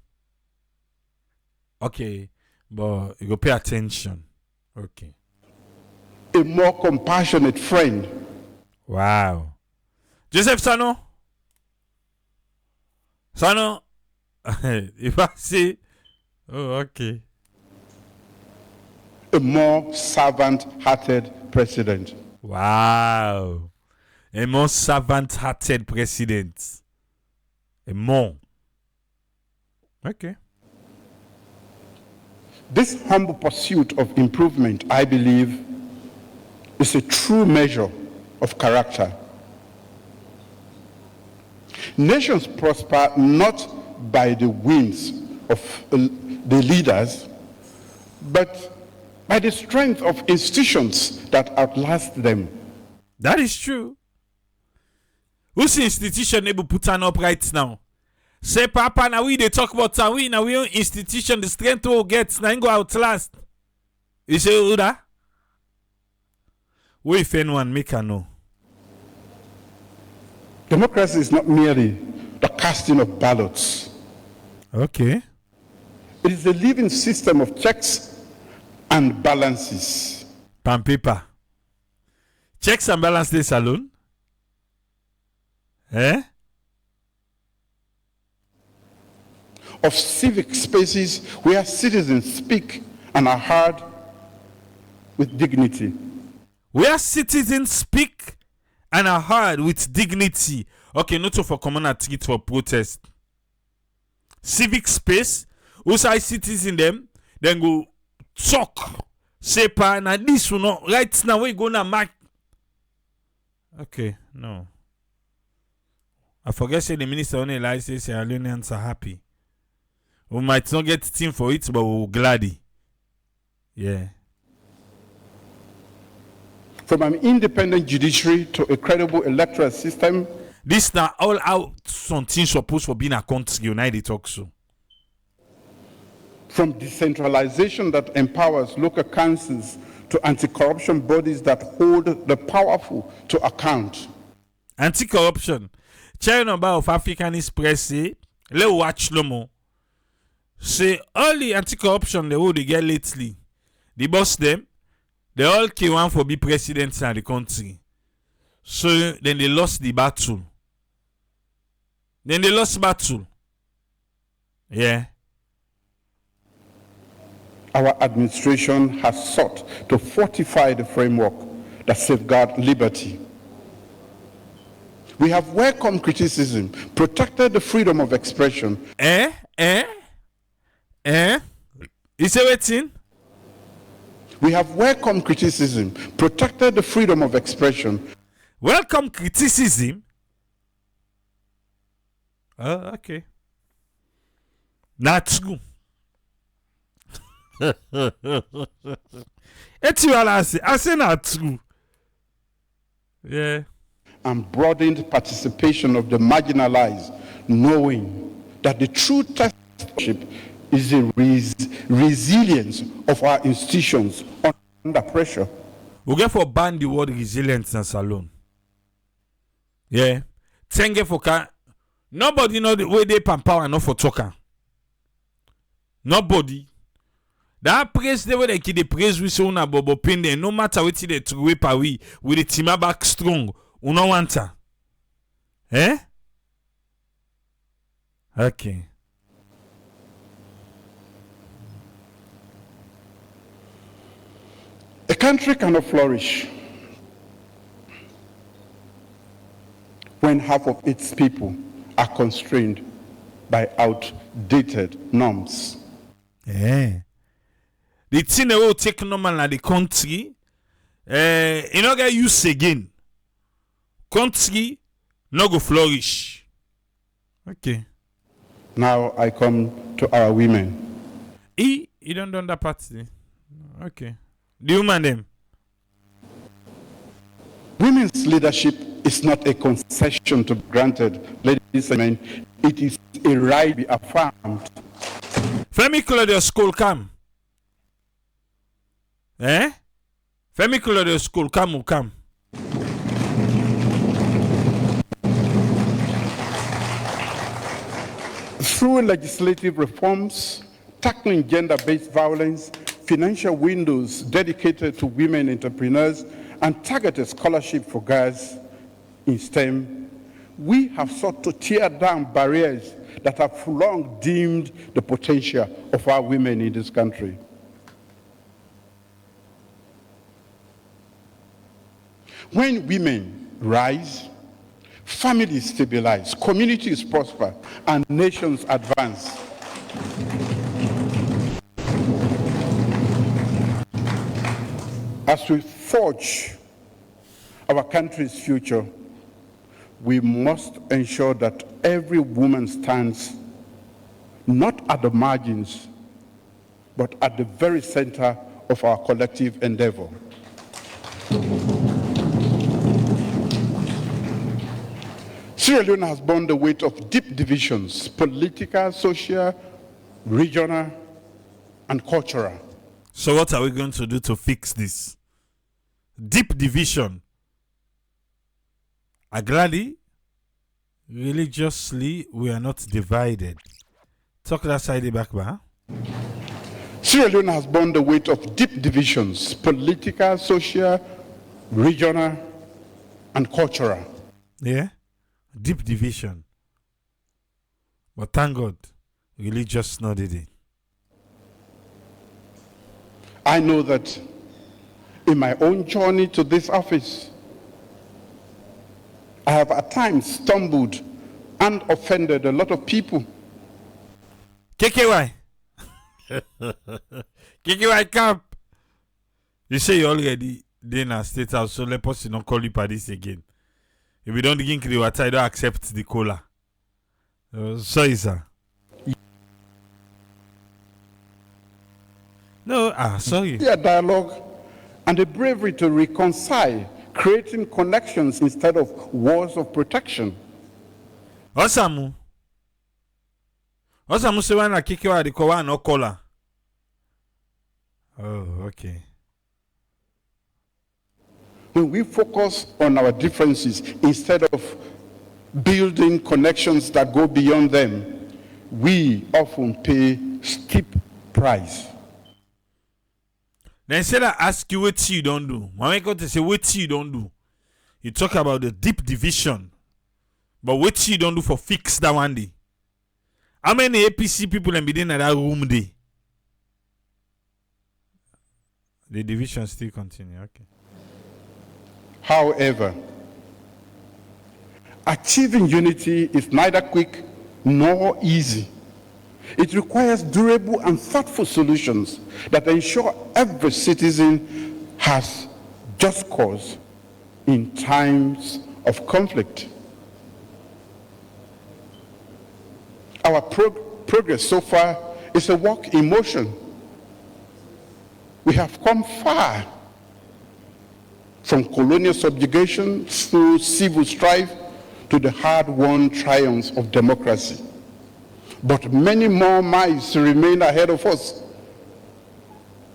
Okay, but you go pay attention. Okay. A more compassionate friend. Wow. Joseph Sannoh. Sannoh. If I say, oh, okay. A more servant-hearted president. Wow. A more servant-hearted president. A more. Okay. This humble pursuit of improvement, I believe, is a true measure of character. Nations prosper not by the whims of the leaders, but by the strength of institutions that outlast them. That is true. Who's institution able put an up right now? Say, Papa, now we they talk about we now we own institution, the strength will get now go outlast. You say, who that? What if anyone make a know? Democracy is not merely the casting of ballots. Okay. It is a living system of checks and balances. Pan paper. Checks and balances alone? Eh? Of civic spaces where citizens speak and are heard with dignity. Where citizens speak and are heard with dignity. Okay, not for common treat for protest. Civic space, outside citizens them, then go talk. Say pa na this will not right now we gonna mark. Okay, no. I forget say the minister only like say Leoneans are happy. We might not get team for it, but we're glad. Yeah. From an independent judiciary to a credible electoral system. This now all out something supposed for being a country united talk so. From decentralization that empowers local councils to anti-corruption bodies that hold the powerful to account. Anti-corruption. Chair number of Africanist press say, let's watch no more. Say all the anti-corruption they get lately, the boss them, they all came one for be president in the country. So then they lost the battle. Yeah. Our administration has sought to fortify the framework that safeguards liberty. We have welcomed criticism, protected the freedom of expression. You say waiting? We have welcomed criticism, protected the freedom of expression. Welcome criticism? Oh, okay. That's good. I say not true. Yeah. And broadened participation of the marginalized, knowing that the true test of leadership is the resilience of our institutions under pressure. We get for ban the word resilience in salon. Yeah. Tenge for ka. Nobody know the way they pan power enough for talking. Nobody. That praise the way they keep the praise we so na bobo pinde. No matter what they throw pa we with the team back strong. We no want her. Eh? Okay. A country cannot flourish when half of its people are constrained by outdated norms. Yeah. The thing they will take normal in the country, you know get used again. Country no go flourish. Okay. Now I come to our women. You don't do that part. Okay. The woman them. Women's leadership is not a concession to be granted, ladies and gentlemen. It is a right to be affirmed. Femi Claudio school come. Eh? Femi Claudio school come. Through legislative reforms, tackling gender-based violence, financial windows dedicated to women entrepreneurs, and targeted scholarship for girls in STEM, we have sought to tear down barriers that have long dimmed the potential of our women in this country. When women rise, families stabilize, communities prosper, and nations advance. As we forge our country's future, we must ensure that every woman stands not at the margins, but at the very center of our collective endeavor. Sierra Leone has borne the weight of deep divisions, political, social, regional, and cultural. So what are we going to do to fix this? Deep division. Agradi, religiously, we are not divided. Talk that side back, ba. Sierra Leone has borne the weight of deep divisions, political, social, regional, and cultural. Yeah? Deep division. But thank God, religious not did it. I know that in my own journey to this office, I have at times stumbled and offended a lot of people. KKY. KKY camp. You say you already in a state house, so let us not call you for this again. If we don't drink the water, I don't accept the cola. Sorry, sir. No, sorry. A dialogue and a bravery to reconcile, creating connections instead of walls of protection. Osamu say when I kick you out the cola no cola. Oh, okay. When we focus on our differences instead of building connections that go beyond them, we often pay steep price. Then instead I ask you what you don't do, my God to say what you don't do. You talk about the deep division, but what you don't do for fix that one day. How many APC people in within that room day? The division still continue. Okay. However, achieving unity is neither quick nor easy. It requires durable and thoughtful solutions that ensure every citizen has just cause in times of conflict. Our progress so far is a work in motion. We have come far from colonial subjugation through civil strife to the hard-won triumphs of democracy. But many more miles remain ahead of us.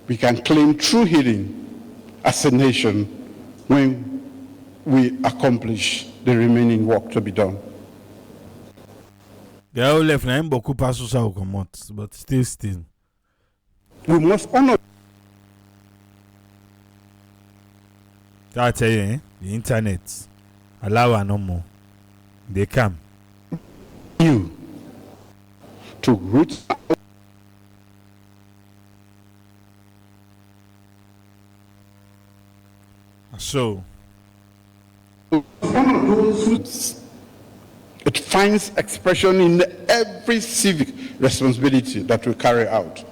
We can claim true healing as a nation when we accomplish the remaining work to be done. They are all left now, beaucoup pas sous ça au commence, but still. We must honor. I tell you, the internet allow no more. They come. You to root. So, it finds expression in every civic responsibility that we carry out.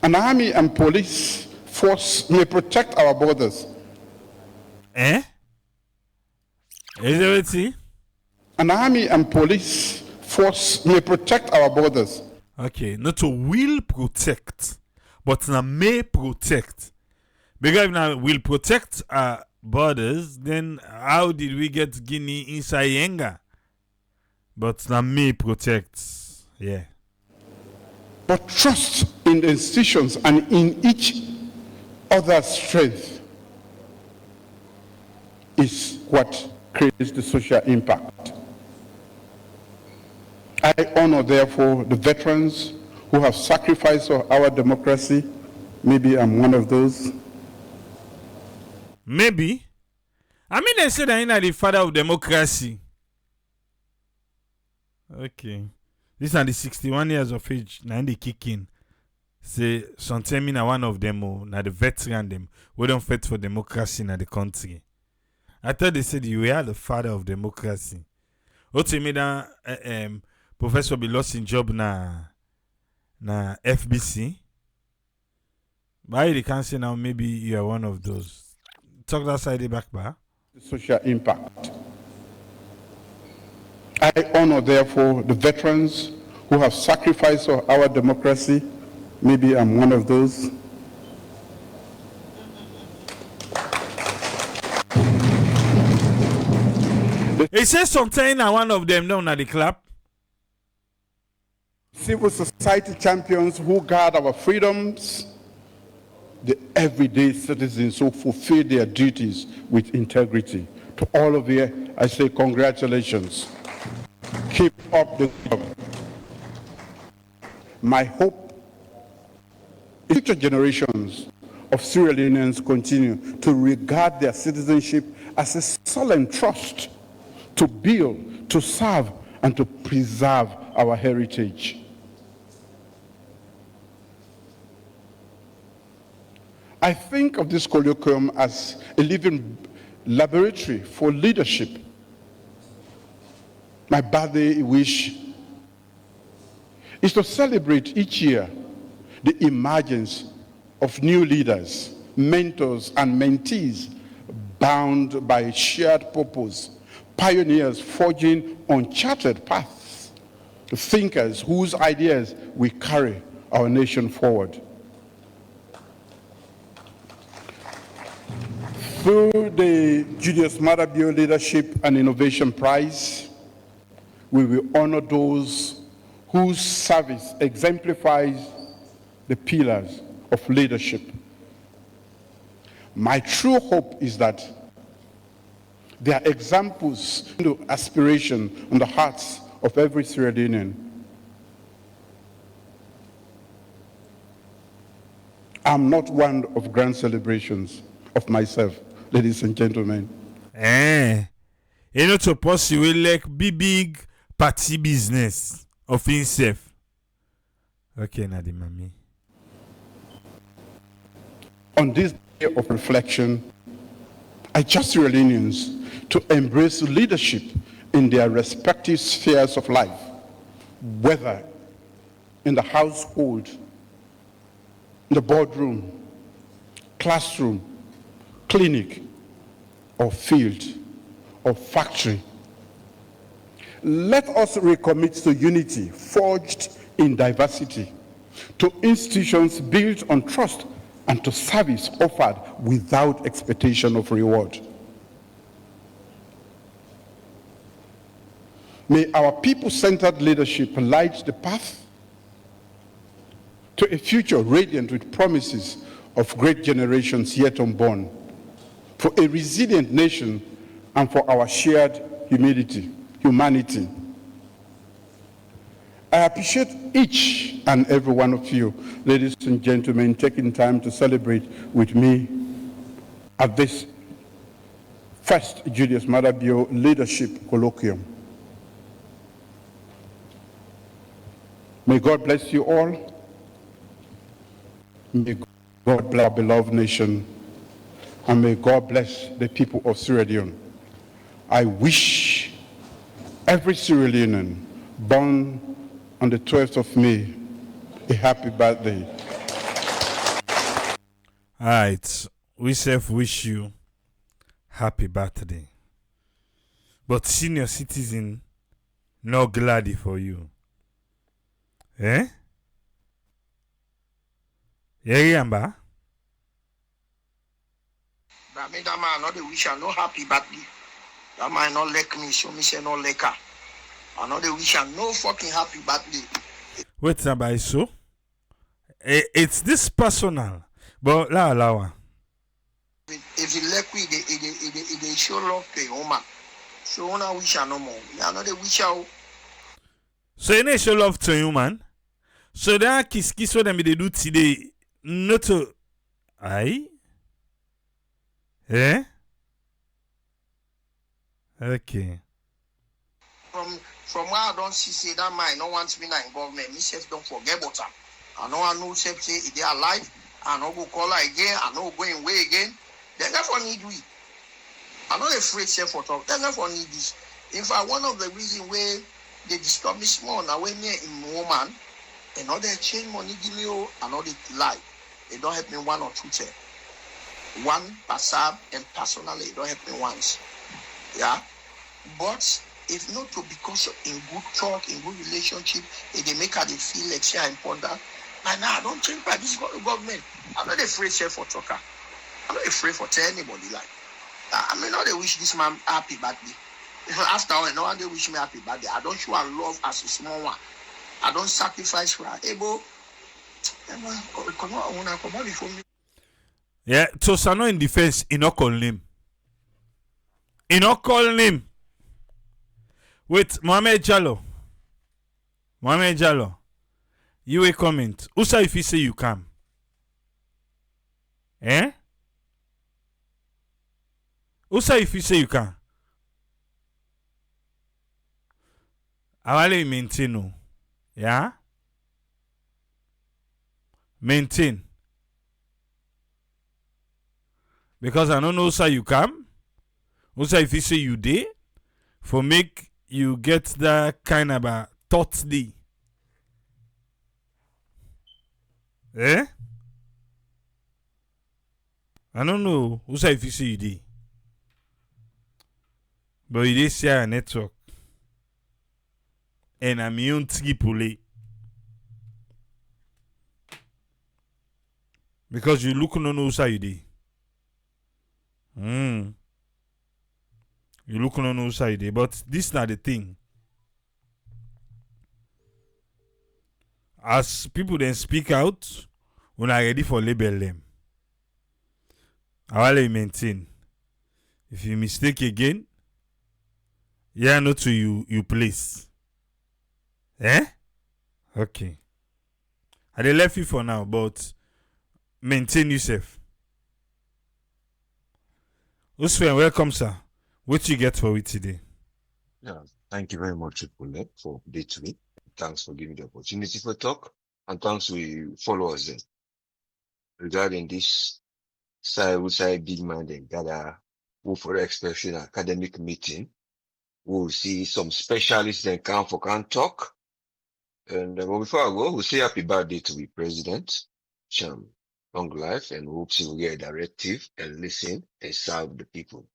An army and police force may protect our borders. Is it see? An army and police force may protect our borders. Okay, not to will protect, but na may protect. Because if now will protect our borders, then how did we get Guinea inside Yenga? But now me protects. Yeah. But trust in the institutions and in each other's strength is what creates the social impact. I honor, therefore, the veterans who have sacrificed for our democracy. Maybe I'm one of those. Maybe. I mean, they say that I'm the father of democracy. Okay. These are the 61 years of age. Now they kick in. Say, sometimes na one of them, now the veteran them, we don't fight for democracy in the country. I thought they said you are the father of democracy. What you mean that Professor be lost in job na FBC? Why they can't say now maybe you are one of those? Talk that side back, ba? Social impact. I honor, therefore, the veterans who have sacrificed for our democracy. Maybe I'm one of those. He says something and one of them down at the clap. Civil society champions who guard our freedoms, the everyday citizens who fulfill their duties with integrity. To all of you, I say congratulations. Keep up the job. My hope is future generations of Sierra Leoneans continue to regard their citizenship as a solemn trust to build, to serve, and to preserve our heritage. I think of this colloquium as a living laboratory for leadership. My birthday wish is to celebrate each year the emergence of new leaders, mentors, and mentees bound by shared purpose, pioneers forging uncharted paths, thinkers whose ideas will carry our nation forward. Through the Julius Maada Bio Leadership and Innovation Prize, we will honor those whose service exemplifies the pillars of leadership. My true hope is that their examples into aspiration in the hearts of every Sierra Leonean. I'm not one of grand celebrations of myself, ladies and gentlemen. You know, to pursue like big party business of himself. Okay, Nadi Mami. On this day of reflection, I charge Sierra Leoneans to embrace leadership in their respective spheres of life, whether in the household, in the boardroom, classroom, clinic, or field, or factory. Let us recommit to unity forged in diversity, to institutions built on trust, and to service offered without expectation of reward. May our people-centered leadership light the path to a future radiant with promises of great generations yet unborn, for a resilient nation and for our shared humanity. I appreciate each and every one of you, ladies and gentlemen, taking time to celebrate with me at this first Julius Maada Bio Leadership Colloquium. May God bless you all. May God bless our beloved nation. And may God bless the people of Sierra Leone. I wish every Sierra Leonean born on the 12th of May a happy birthday. All right. We self wish you happy birthday. But senior citizen, no glad for you. Eh? Yamba? That mean that man not the wish and no happy birthday. That man not like me, so me say no like her. I know they wish her no fucking happy birthday. Wait, somebody, so it's this personal, but la la. If you like, they show love to a woman. So I wish her no more. I know they wish her. So you need show love to you, man. So that kiss what them they do today, not to aye, eh? Okay. From where I don't see that man no wants me in government. Me self don't forget about him. I know I know self say they are alive. I know go call her again. I know going away again. They never need we. I'm not afraid self for talk. They never need this. In fact, one of the reasons where they disturb me small now when me in woman, and all they change money give me and all they lie. They don't help me one or two times. One passab and personally it don't help me once. Yeah. But if not to because of in good talk, in good relationship, if they make her they feel like say I'm important. And now I don't change by this government. I'm not afraid self for talker. I'm not afraid for tell anybody like. I mean, not they wish this man happy birthday. After all, no one they wish me happy birthday. I don't show her love as a small one. I don't sacrifice for her. Able, come on before me. Yeah, so Sannoh in defense, he not calling him. He not calling him. Wait, Mohamed Jallo. You a comment. Usa if you say you come. Eh? Usa if you say you can. Awale maintain no. Yeah? Maintain. Because I don't know Usa you come. Usa if you say you did. For make you get that kind of a thought day. Eh? I don't know. Usa if you say you did. But you did share a network. And I'm immune tripoli. Because you look no Usa you did. You look on no side, but this not the thing. As people then speak out, when are ready for label them. I will maintain. If you mistake again, yeah, not to you place. Eh? Okay. I they left you for now, but maintain yourself. Usman, welcome, sir. What you get for it today? Yeah, thank you very much, Ipule, for day 3. Thanks for giving the opportunity for talk, and thanks to followers then. Regarding this side big man then gather who for expression academic meeting, we'll see some specialists then come for can talk. And but before I go, we'll say happy birthday to the president, Sham, long life, and hope he will get a directive and listen and serve the people.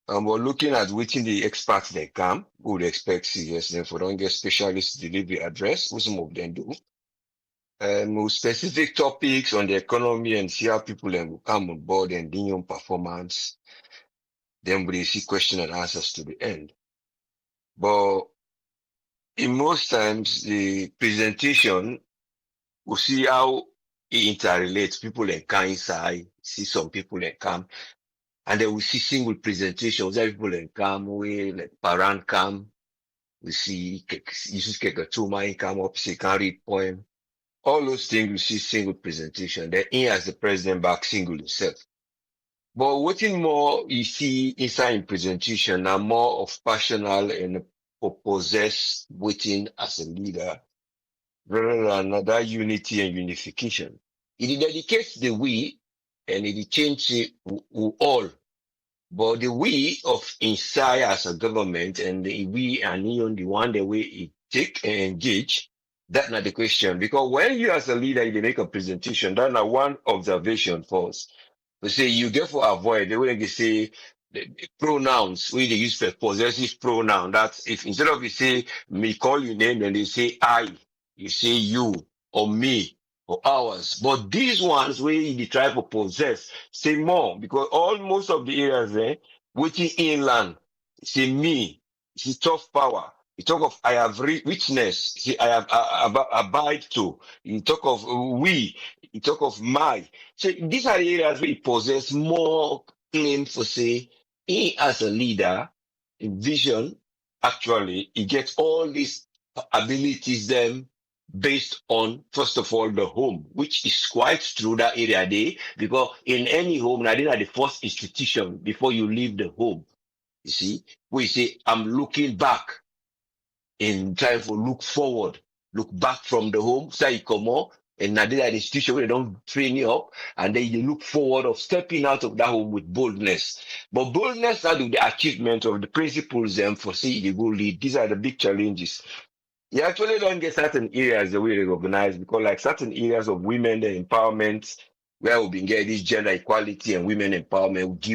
We're looking at waiting the experts they come, we would expect serious then for don't get specialist delivery address, what some of them do. More specific topics on the economy and see how people then will come on board and do your performance. Then we see question and answers to the end. But in most times the presentation, we'll see how it interrelates. People that come inside, see some people that come. And then we see single presentations, that people that come, we like parent come, we see you see Kekatuma come up, say can read poem. All those things we see single presentation. Then he as the president back single himself. But whatting more you see inside in presentation now more of passional and possess waiting as a leader rather than another unity and unification. It dedicates the we and it changes we all. But the we of inside as a government and the we and even the one that we take and engage, that's not the question. Because when you as a leader, you make a presentation, that's not one observation first. We say you therefore avoid the way they say the pronouns, we they use for possessive pronoun. That's if instead of you say me call you name, then they say I, you say you or me or ours. But these ones where they try to possess, say more because almost of the areas there, which is inland, say me, it's tough power. You talk of I have witnessed, see, I have abide to. You talk of we. You talk of my. So these are the areas where he possess more claim for say he as a leader, in vision. Actually, he gets all these abilities them based on first of all the home, which is quite true that area there because in any home, now they are the first institution before you leave the home. You see, we say I'm looking back in trying to look forward, look back from the home, say you come on, and now they are the institution where they don't train you up, and then you look forward of stepping out of that home with boldness. But boldness are the achievement of the principles and for see you go lead. These are the big challenges. You actually don't get certain areas the way recognized because like certain areas of women the empowerment where we been getting this gender equality and women empowerment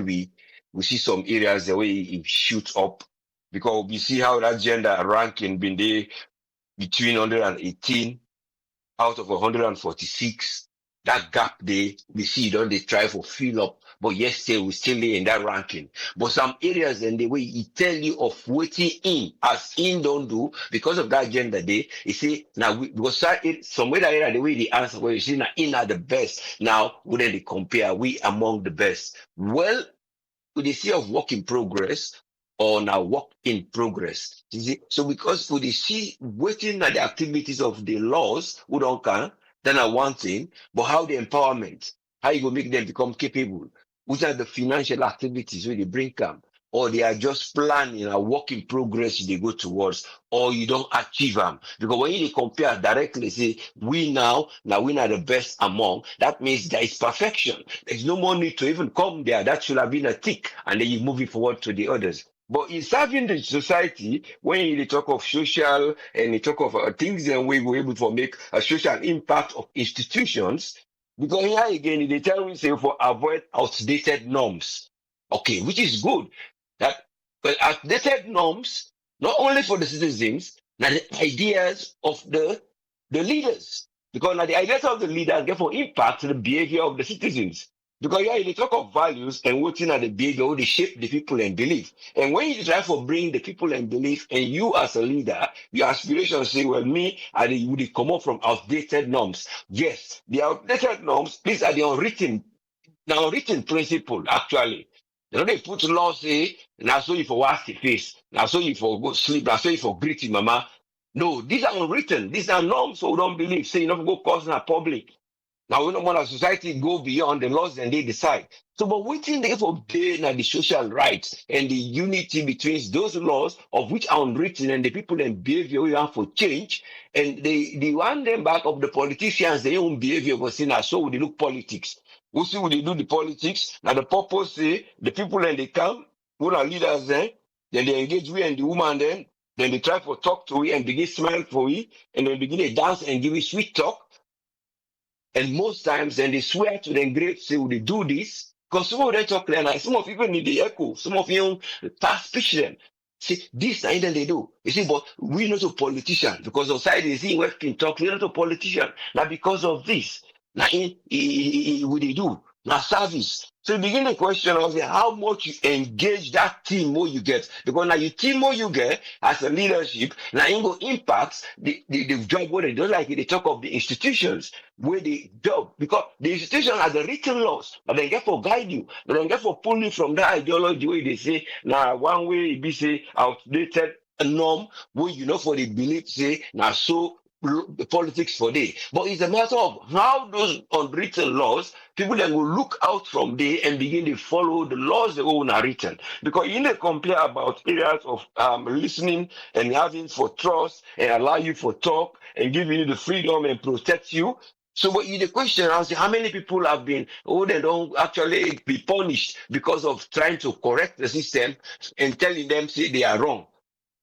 we see some areas the way it shoots up because we see how that gender ranking been there between 118 out of 146. That gap there, we see don't they try for fill up, but yes, still we still in that ranking. But some areas and the way he tell you of waiting in as in don't do because of that gender there, he say now because somewhere that area the way the answer where you see now in are the best. Now wouldn't they compare we among the best? Well, we dey see of work in progress or now work in progress. You see? So because we dey see waiting at the activities of the laws who don't can, then are one thing, but how the empowerment, how you go make them become capable, which are the financial activities where they bring them, or they are just planning a work in progress they go towards, or you don't achieve them. Because when you compare directly, say, now we are the best among, that means there is perfection. There's no more need to even come there. That should have been a tick, and then you move it forward to the others. But in serving the society, when you talk of social and you talk of things and we were able to make a social impact of institutions, because here again, they tell me say for avoid outdated norms. Okay, which is good. That but outdated norms, not only for the citizens, now the ideas of the leaders. Because now the ideas of the leaders therefore impact the behavior of the citizens. Because yeah, you talk of values and what's at the behavior, they shape the people and belief. And when you try for bring the people and belief, and you as a leader, your aspirations say, well, me, I would come up from outdated norms. Yes, the outdated norms, these are the unwritten now written principle actually. You know they put law say now so you for wash the face, now so you for go sleep, now so you for greet your mama. No, these are unwritten, these are norms, so we don't believe. Say you never go cause in a public. Now we don't want our society go beyond the laws and they decide. So but waiting there for day now the social rights and the unity between those laws of which are unwritten and the people and behavior we have for change and they want them back of the politicians their own behavior was seen as so they look politics. We see when they do the politics. Now the purpose say the people and they come, who are leaders then they engage we and the woman then they try to talk to we and begin smile for we and then begin to dance and give we sweet talk. And most times, then they swear to the grave, say, will they do this? Because some of them talk like that. Some of you need the echo. Some of you pass speech them. See, this and then they do. You see, but we're not a politician because outside they see where can talk. We're not a politician. Now because of this, now what they do? Now service. So you begin the question of how much you engage that team more you get. Because now you team more you get as a leadership, now it will impact the job what they don't like it. They talk of the institutions where they job because the institution has the written laws, but they get for guide you, but they get for pull you from that ideology where they say now one way it be say outdated norm where you know for the belief say now so the politics for day. But it's a matter of how those unwritten laws, people then will look out from there and begin to follow the laws that are written. Because you need to compare about areas of listening and having for trust and allow you for talk and giving you the freedom and protect you. So what you the question I say how many people have been they don't actually be punished because of trying to correct the system and telling them say they are wrong.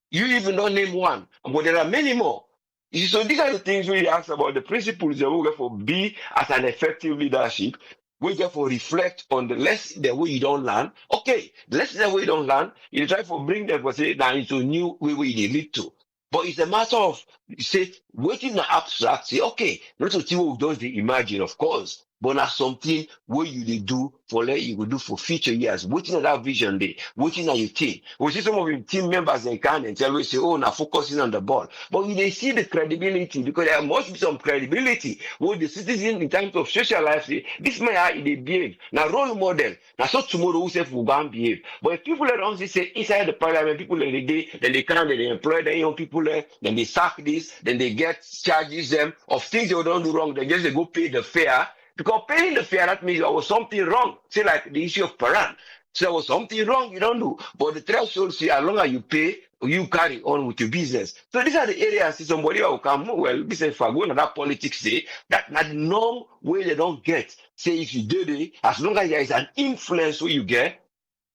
You even don't name one, but there are many more. You see, so these are the things we ask about the principles that we get for be as an effective leadership. We get for reflect on the lesson that way you don't learn. Okay, the lesson that way you don't learn, you try for bring them for say now into new way we they lead to. But it's a matter of say Waiting na abstract, say, okay, not something we just dey imagine, of course, but na something wey you dey do for like you go do for future years. Waiting on that vision day, waiting on your team. We see some of your team members in can and tell we say, oh, now focusing on the ball. But you they see the credibility because there must be some credibility with the citizen in terms of social life. Say, this man how they behave. Now role model. Now so tomorrow who say will go and behave. But if people let on say inside the parliament, people in the day, then they come, then they employ the young people there, then they sack this, then they get charges them of things they don't do wrong. They just they go pay the fare. Because paying the fare, that means there was something wrong. Say like the issue of Paran. So there was something wrong you don't do. But the threshold say as long as you pay, you carry on with your business. So these are the areas see somebody will come, well, business if I go into that politics say that not the norm way they don't get. Say if you did it, as long as there is an influence where you get,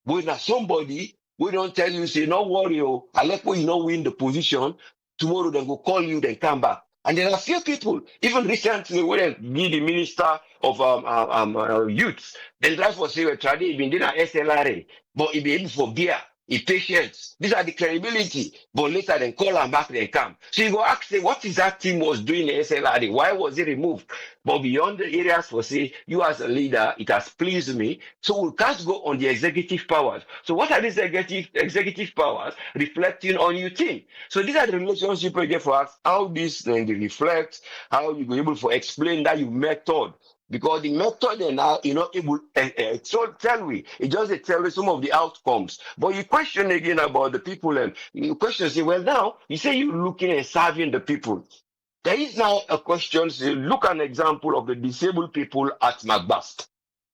when somebody we don't tell you, say, no worry, oh, I like when you not win the position, tomorrow they go call you, then come back. And there are few people, even recently, when they be the minister of youth, then that's for say, try to even did an SLRA, but he be able for beer. He patience. These are the credibility. But later then call them back, they come. So you go ask say, what is that team was doing in SLRA? Why was it removed? But beyond the areas for say, you as a leader, it has pleased me. So we can't go on the executive powers. So what are these executive powers reflecting on your team? So these are the relationship we get for us, how this then they reflect, how you be able to explain that you method. Because the method and now you know it will so tell me it just tell me some of the outcomes. But you question again about the people and you question say, well now you say you're looking and serving the people. There is now a question, say, look at an example of the disabled people at Macbeth.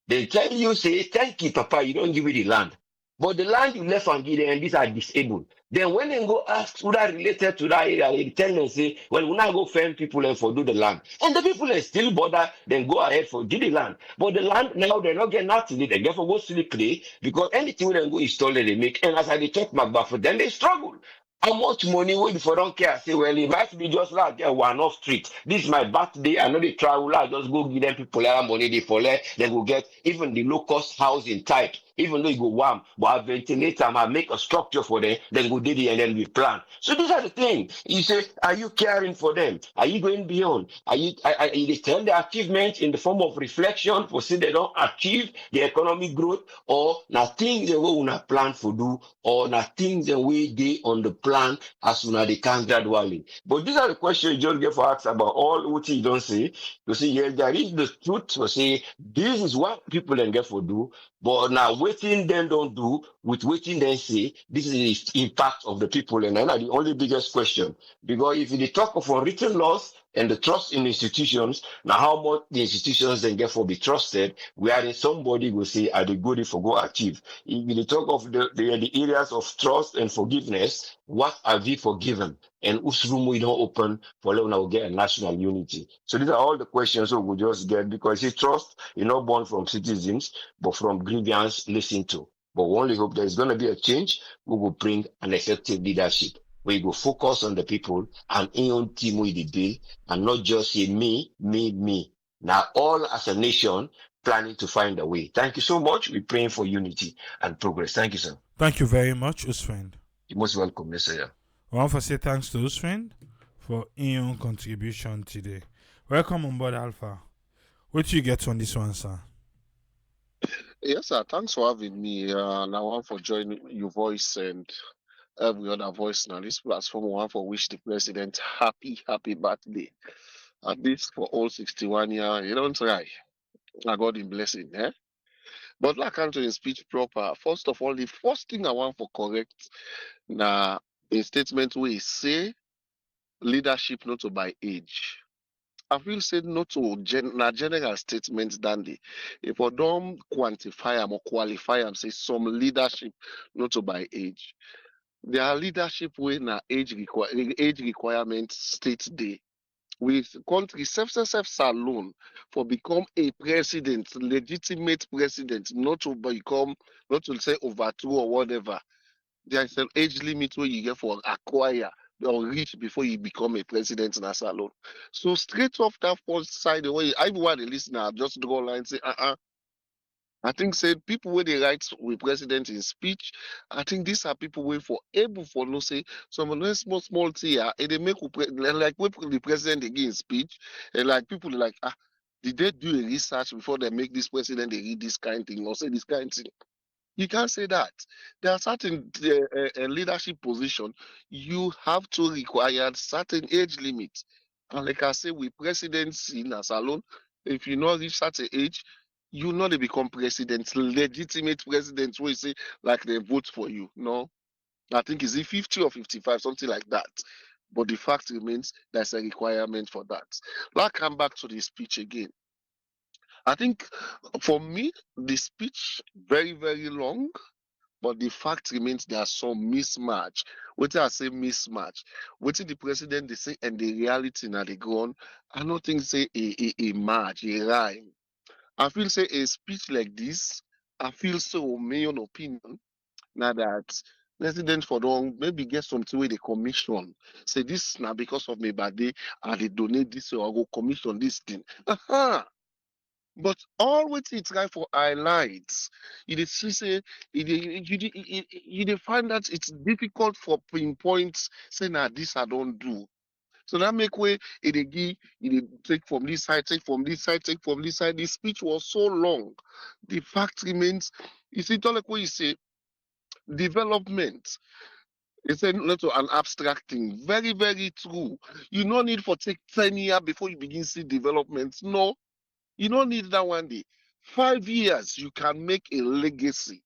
They tell you, say, thank you, Papa, you don't give me the land. But the land you left and give them, and these are disabled. Then when they go ask who that related to that area, they tell them, say, well, we now go find people and for do the land. And the people are still bother, then go ahead for do the land. But the land now they're not getting nothing. They get for go sleep play because anything when they go install they make. And as I they talk Macbeth, then they struggle. How much money would for don't care? Say, well, it might be just like a one-off street. This is my birthday. I know they travel. I just go give them people that money they for let. They go get even the low-cost housing type. Even though you go warm, but I ventilate them, I make a structure for them, then go did it and then we plan. So these are the things. You say, are you caring for them? Are you going beyond? Are they tell the achievement in the form of reflection for say they don't achieve the economic growth or nothing the way una plan for do or nothing the way they on the plan as soon as they can gradually. But these are the questions you just get for ask about all what you don't say. You see, yeah, there is the truth to say this is what people then get for do, but now waiting them don't do with waiting then say this is the impact of the people, and that's the only biggest question. Because if you talk of unwritten laws and the trust in institutions, now how much the institutions then get for be trusted, wherein somebody will say, are they good for go achieve? If you talk of the areas of trust and forgiveness, what are we forgiven? And whose room we don't open for let will get a national unity. So these are all the questions we will just get because see, trust is not born from citizens, but from grievance listened to. But we only hope there's going to be a change. We will bring an effective leadership. We will focus on the people and in on team with the bill and not just say me, me, me. Now all as a nation planning to find a way. Thank you so much. We're praying for unity and progress. Thank you, sir. Thank you very much, Usfriend. You're most welcome, Mr. I want to say thanks to Usfriend for your contribution today. Welcome on board, Alpha. What do you get on this one, sir? Yes, sir. Thanks for having me. And I want for joining your voice and every other voice now. This platform I want for wish the president happy birthday. At least for all 61 years. You don't try. I got him blessing, eh? But like Anthony speech proper, first of all, the first thing I want for correct now a statement where he say leadership not to by age. I feel say not to general statement than the if I don't quantify them or qualify them, say some leadership not to by age. There are leadership way na age requirement state day. With country self alone for become a president, legitimate president, not to become, not to say overthrow or whatever. There is an age limit where you get for acquire or reach before you become a president in a salon. So straight off that first side, the way everyone the listener just draw line say, I think say people where they write with president in speech, I think these are people where for able for no say some of those small thing and they make like when the president again speech and like people like did they do a research before they make this president they read this kind of thing or say this kind of thing? You can't say that. There are certain leadership position you have to require certain age limit. And like I say, with presidency in as alone, if you not reach certain age, you not dey become president, legitimate president where you say like they vote for you. No, I think is it 50 or 55, something like that. But the fact remains there's a requirement for that. Now come back to the speech again. I think for me, the speech very, very long. But the fact remains there are some mismatch. What I say mismatch. What the president they say and the reality now they go on. I don't think say a match, a rhyme. I feel say a speech like this, I feel so my own opinion. Now that president for long maybe get something with the commission. Say this now because of me but they donate this or go commission this thing. But all wetin e try for highlights, you dey see say you dey find that it's difficult for pinpoint say na this I don do. So that make way e dey give, e dey take from this side, take from this side, take from this side. The speech was so long. The fact remains, you see, Tolek wey you say development. It's a not an abstract thing. Very, very true. You no need for take 10 years before you begin see development. No, you don't need that one day. 5 years, you can make a legacy.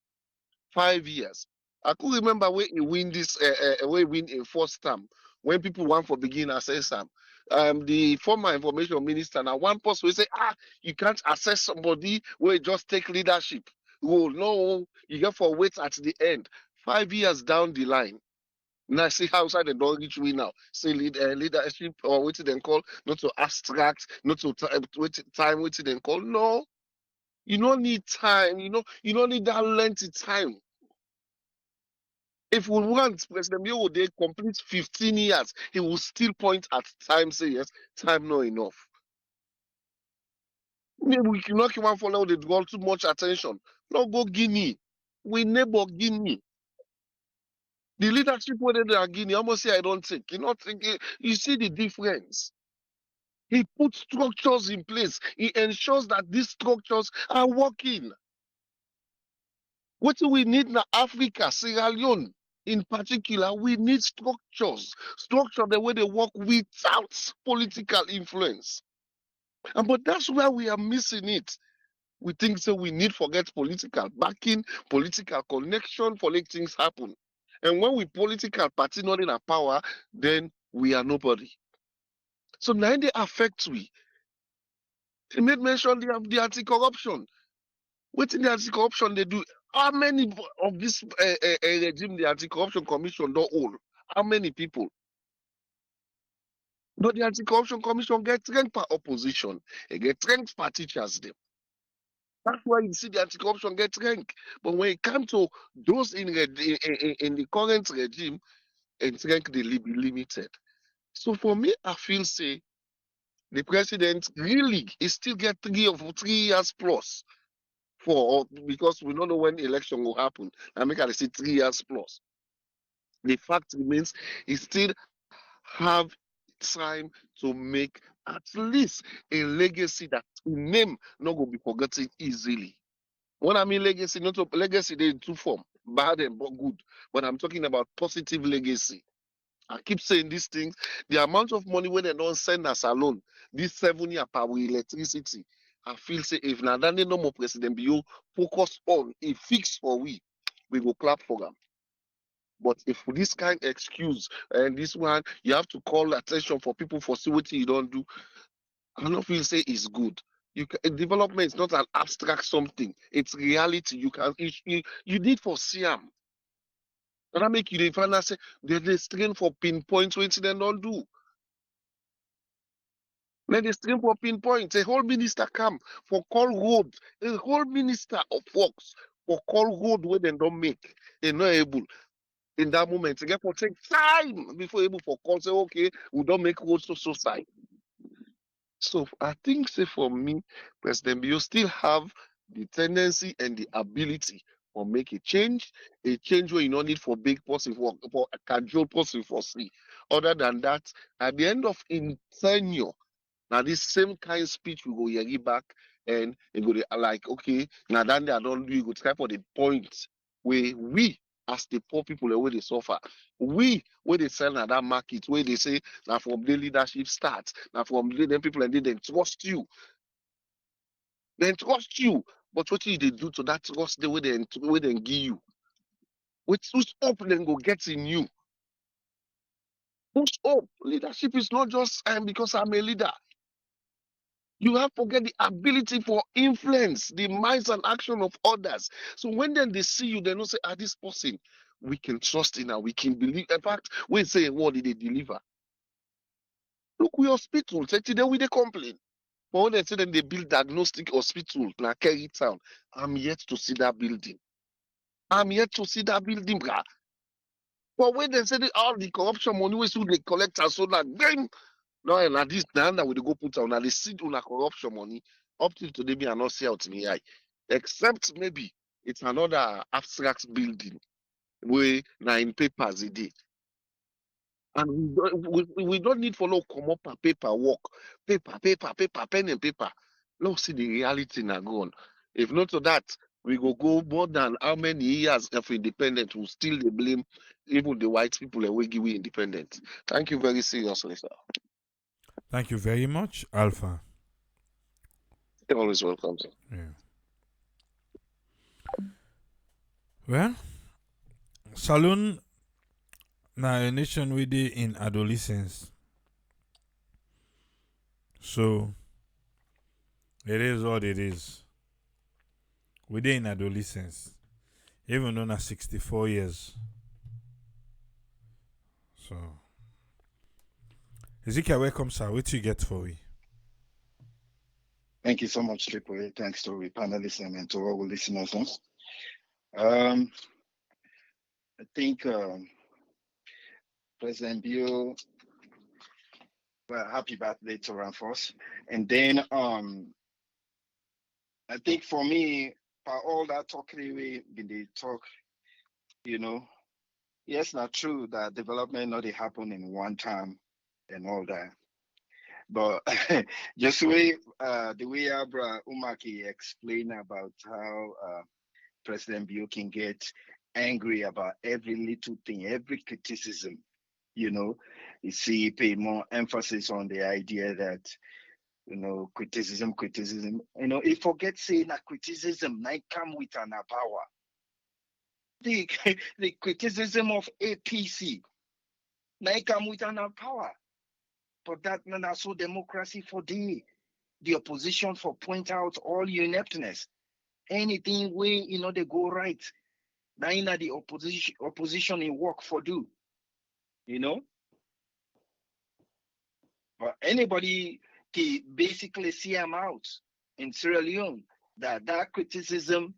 5 years. I could remember when he win this, when he win a first term, when people want for begin assess him. The former information minister, now one person will say, you can't assess somebody where you just take leadership. Oh, no, you get for wait at the end. 5 years down the line. Now see how side they don't reach we now. Say leadership or what they call not to abstract, not to time what they call. No, you don't need time. You don't need that lengthy time. If we want President Bio they complete 15 years, he will still point at time, say yes, time not enough. Maybe we cannot keep on follow the draw too much attention. No go Guinea. We neighbor Guinea. The leadership whether they are Guinea, almost say I don't think. You not think you see the difference. He puts structures in place. He ensures that these structures are working. What do we need in Africa, Sierra Leone in particular? We need structures. Structure the way they work without political influence. But that's where we are missing it. We think so we need forget political backing, political connection for make things happen. And when we political party not in our power, then we are nobody. So now they affect we. He made mention the anti-corruption. What in the anti-corruption they do? How many of this regime the anti-corruption commission don't hold? How many people? But the anti-corruption commission get strength for opposition. It get strength for teachers them. That's why you see the anti-corruption get strength. But when it comes to those in the current regime, strength they be limited. So for me, I feel say the president really is still get 3 years plus for because we don't know when election will happen. I make I say 3 years plus. The fact remains he still have time to make at least a legacy that name not going to be forgotten easily. When I mean legacy, not legacy they in two form, bad and good. But I'm talking about positive legacy. I keep saying these things. The amount of money when they don't send us alone, this 7 year power electricity. I feel say if Nadane no more President Bio focus on a fix for we will clap for them. But if this kind excuse and this one, you have to call attention for people for see what you don't do. I don't feel say it's good. Development is not an abstract something. It's reality. You need for Siam. And that make you the final say they strain for pinpoint what they don't do. Then they strain for pinpoint. A whole minister come for call road. A whole minister of works for call road where they don't make. They're not able. In that moment, therefore take time before able for call say, okay, we don't make road so side. So I think say for me, President Bio still have the tendency and the ability for make a change where you don't need for big person for a casual person for see. Other than that, at the end of in tenure, now this same kind of speech we go hear back and it go dey like okay, now then they don't do you go try for the point where we as the poor people the way they suffer, we where they sell at that market where they say now from the leadership starts, now from the then people and they trust you, but what you they do to that trust the way they give you, who's up then go get in you. Who's up? Leadership is not just because I'm a leader. You have to get the ability for influence the minds and action of others. So when then they see you, they don't say, this person, we can trust in her, we can believe. In fact, when say what did they deliver? Look, we hospital, today we they complain. But when they say then they build diagnostic hospital, now carry town, I'm yet to see that building. Bruh. But when they say all the corruption money we should they collect and so that then no, and at this now that we dey go put on they see on corruption money up till today me I not see out in the eye. Except maybe it's another abstract building where now in papers it did. And we don't need follow come up a paper work. Paper, pen and paper. Let's see the reality now go on. If not to that, we go more than how many years of independence will still they blame even the white people and we give we independence. Thank you very seriously, sir. Thank you very much, Alpha. You're always welcome, sir. Yeah. Well, Saloon na a nation we dey in adolescence. So it is what it is. We dey in adolescence. Even though na 64 years. So Ezekiel, welcome, sir. What you get for me? Thank you so much, Triple A. Thanks to the panelists and to all the listeners. I think President Bill, well, happy birthday to Ramphos. And then I think for me, for all that talking we been they talk, yes, not true that development not they happen in one time and all that. But just the way Abra Umaki explained about how President Bill can get angry about every little thing, every criticism. You see, pay more emphasis on the idea that criticism. He forgets saying that criticism might come with an power. The criticism of APC might come with an power. But that not so democracy for the opposition for point out all your ineptness. Anything way they go right. Now the opposition in work for do. But anybody can basically see them out in Sierra Leone that criticism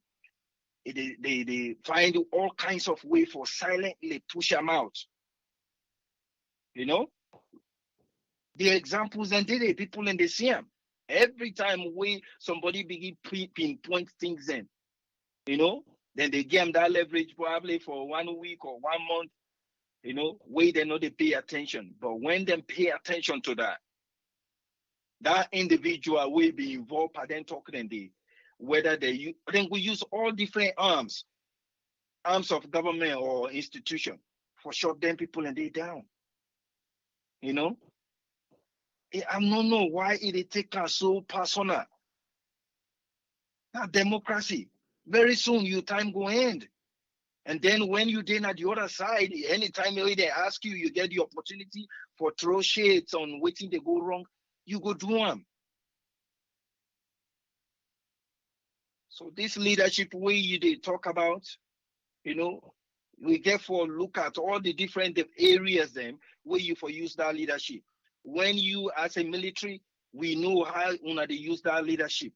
they find all kinds of way for silently push them out. The examples and the people in the CM. Every time somebody begin pinpoint things in, then they give them that leverage probably for 1 week or 1 month, way they know they pay attention. But when they pay attention to that individual will be involved and then talking and whether then we use all different arms of government or institution for shut them people and they down. I don't know why it take us so personal. Now democracy. Very soon your time go end. And then when you then at the other side, anytime they ask you, you get the opportunity for throw shades on waiting they go wrong, you go do them. So this leadership way they talk about, we therefore look at all the different areas then where you for use that leadership. When you as a military, we know how they use that leadership.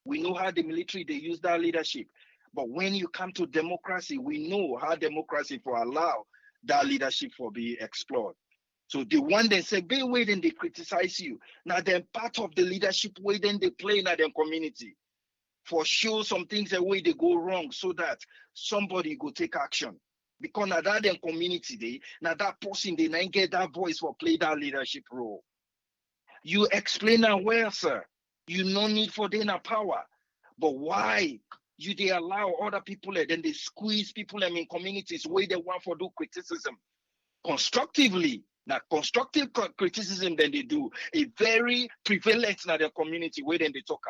We know how the military they use that leadership. But when you come to democracy, we know how democracy for allow that leadership for be explored. So the one they say, be waiting, they criticize you. Now then part of the leadership way then they play in their community. for show some things the way they go wrong so that somebody go take action. Because now that them community they now that person they now get that voice for play that leadership role. You explain that well, sir. You no need for them power. But why you they allow other people then they squeeze people in communities where they want for do criticism constructively? Now constructive criticism then they do a very prevalent in the community where then they talk.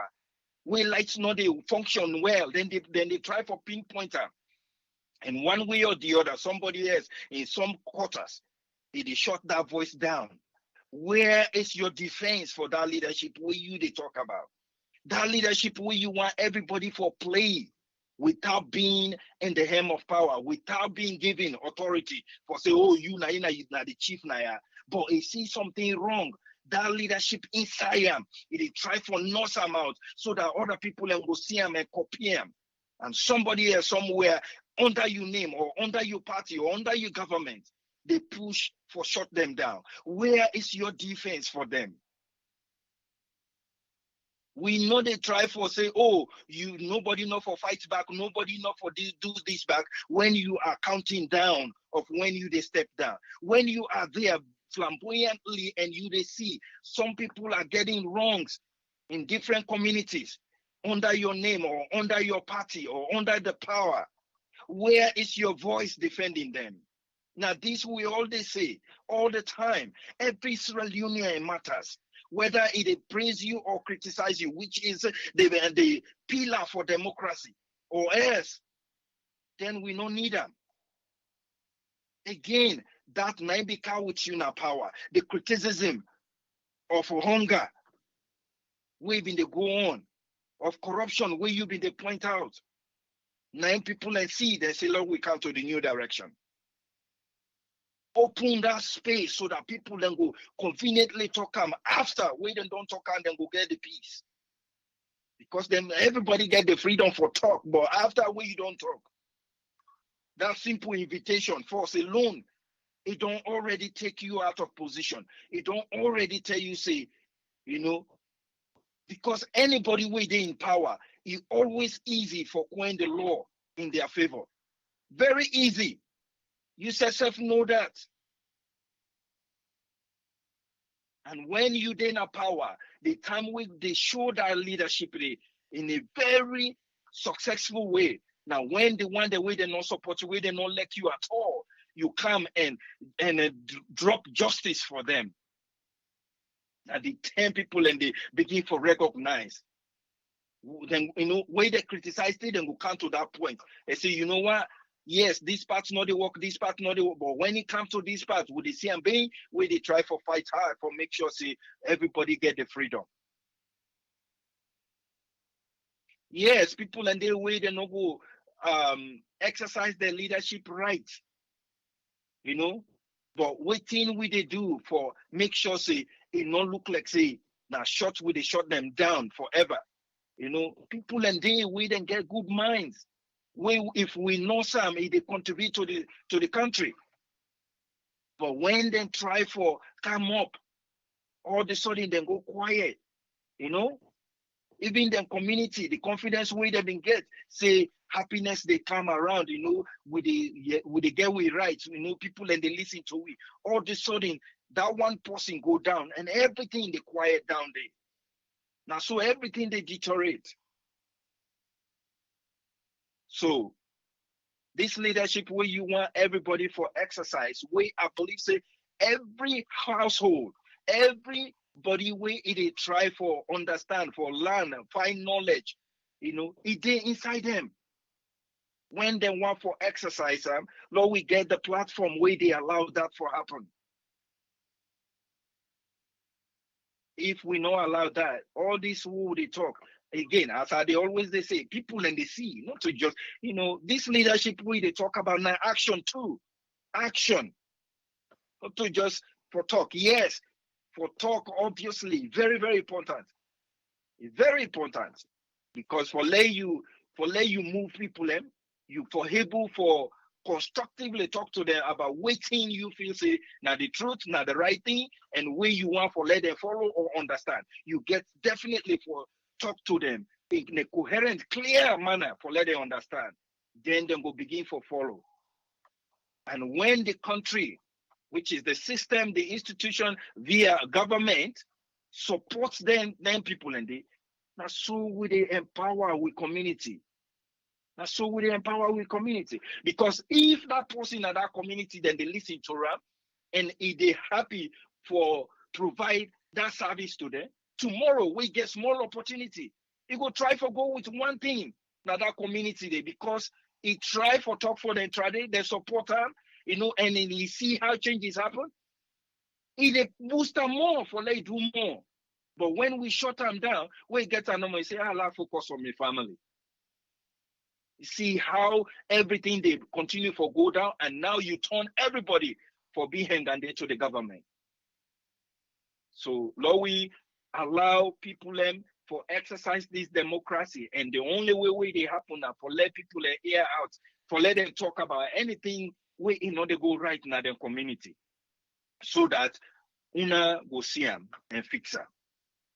Where lights not they function well, then they try for pinpointer. And one way or the other, somebody else in some quarters, they shut that voice down. Where is your defense for that leadership where you they talk about? That leadership where you want everybody for play without being in the hem of power, without being given authority for say, oh, you na the chief na ya. But he see something wrong. That leadership inside him, he try for nurse him out so that other people can go see him and copy him. And somebody else somewhere under your name or under your party or under your government, they push for shut them down. Where is your defense for them? We know they try for say, oh, you nobody know for fight back, nobody know for this, do this back when you are counting down of when you they step down. When you are there flamboyantly and you they see some people are getting wrongs in different communities under your name or under your party or under the power. Where is your voice defending them? Now, this we all they say all the time. Every Israel union matters. Whether it praise you or criticize you, which is the pillar for democracy, or else, then we don't need them. Again, that naibika with you now power, the criticism of hunger, we've been the go on, of corruption, where you been the point out. 9 people and see, they say, Lord, we come to the new direction. Open that space so that people then go conveniently talk them after we then don't talk and then go get the peace. Because then everybody get the freedom for talk, but after we don't talk. That simple invitation force alone, it don't already take you out of position. It don't already tell you, say, because anybody within in power, it's always easy for coin the law in their favor. Very easy. You yourself know that. And when you then have power, the time they show that leadership in a very successful way. Now, when the way they not support you, way they not let you at all, you come and drop justice for them. Now, the 10 people and they begin to recognize. Then, where they criticize it, then will come to that point. They say, you know what? Yes, this part's not the work, this part not the work. But when it comes to this part, with the CMB, where they try for fight hard for make sure see everybody get the freedom. Yes, people and their way they no go exercise their leadership rights. But waiting we they do for make sure say it not look like say now shots we they shut them down forever. People and they we then get good minds. If we know some, they contribute to the country. But when they try for come up, all of a sudden they go quiet. Even the community, the confidence way they been get, say happiness they come around. With the get we right. People and they listen to it. All of a sudden that one person go down and everything they quiet down there. Now so everything they deteriorate. So this leadership where you want everybody for exercise, where I believe say every household, everybody where it try for understand, for learn, find knowledge, it dey inside them. When they want for exercise, Lord, we get the platform where they allow that for happen. If we not allow that, all this who they talk, again, as they always they say, people and they see, not to just, this leadership we they talk about now, action too. Action. Not to just for talk. Yes, for talk, obviously, very, very important. Very important. Because for let you move people, you for able for constructively talk to them about waiting you feel say now the truth, now the right thing, and where you want for let them follow or understand. You get definitely for talk to them in a coherent, clear manner for let them understand. Then they go begin for follow. And when the country, which is the system, the institution via government, supports them people and they, now so we they empower our community. Now so we they empower our community. Because if that person in that community, then they listen to them, and if they happy for provide that service to them, tomorrow we get small opportunity. He go try for go with one thing now that community there because he try for talk for them, try they support them, and then he see how changes happen. He they boost them more for they do more. But when we shut them down, we get a number and say, I'll focus on my family. You see how everything they continue for go down, and now you turn everybody for being hanged to the government. So, Lord, we allow people for exercise this democracy, and the only way they happen now for let people hear out, for let them talk about anything we they go right in their community, so that una go see them and fix them.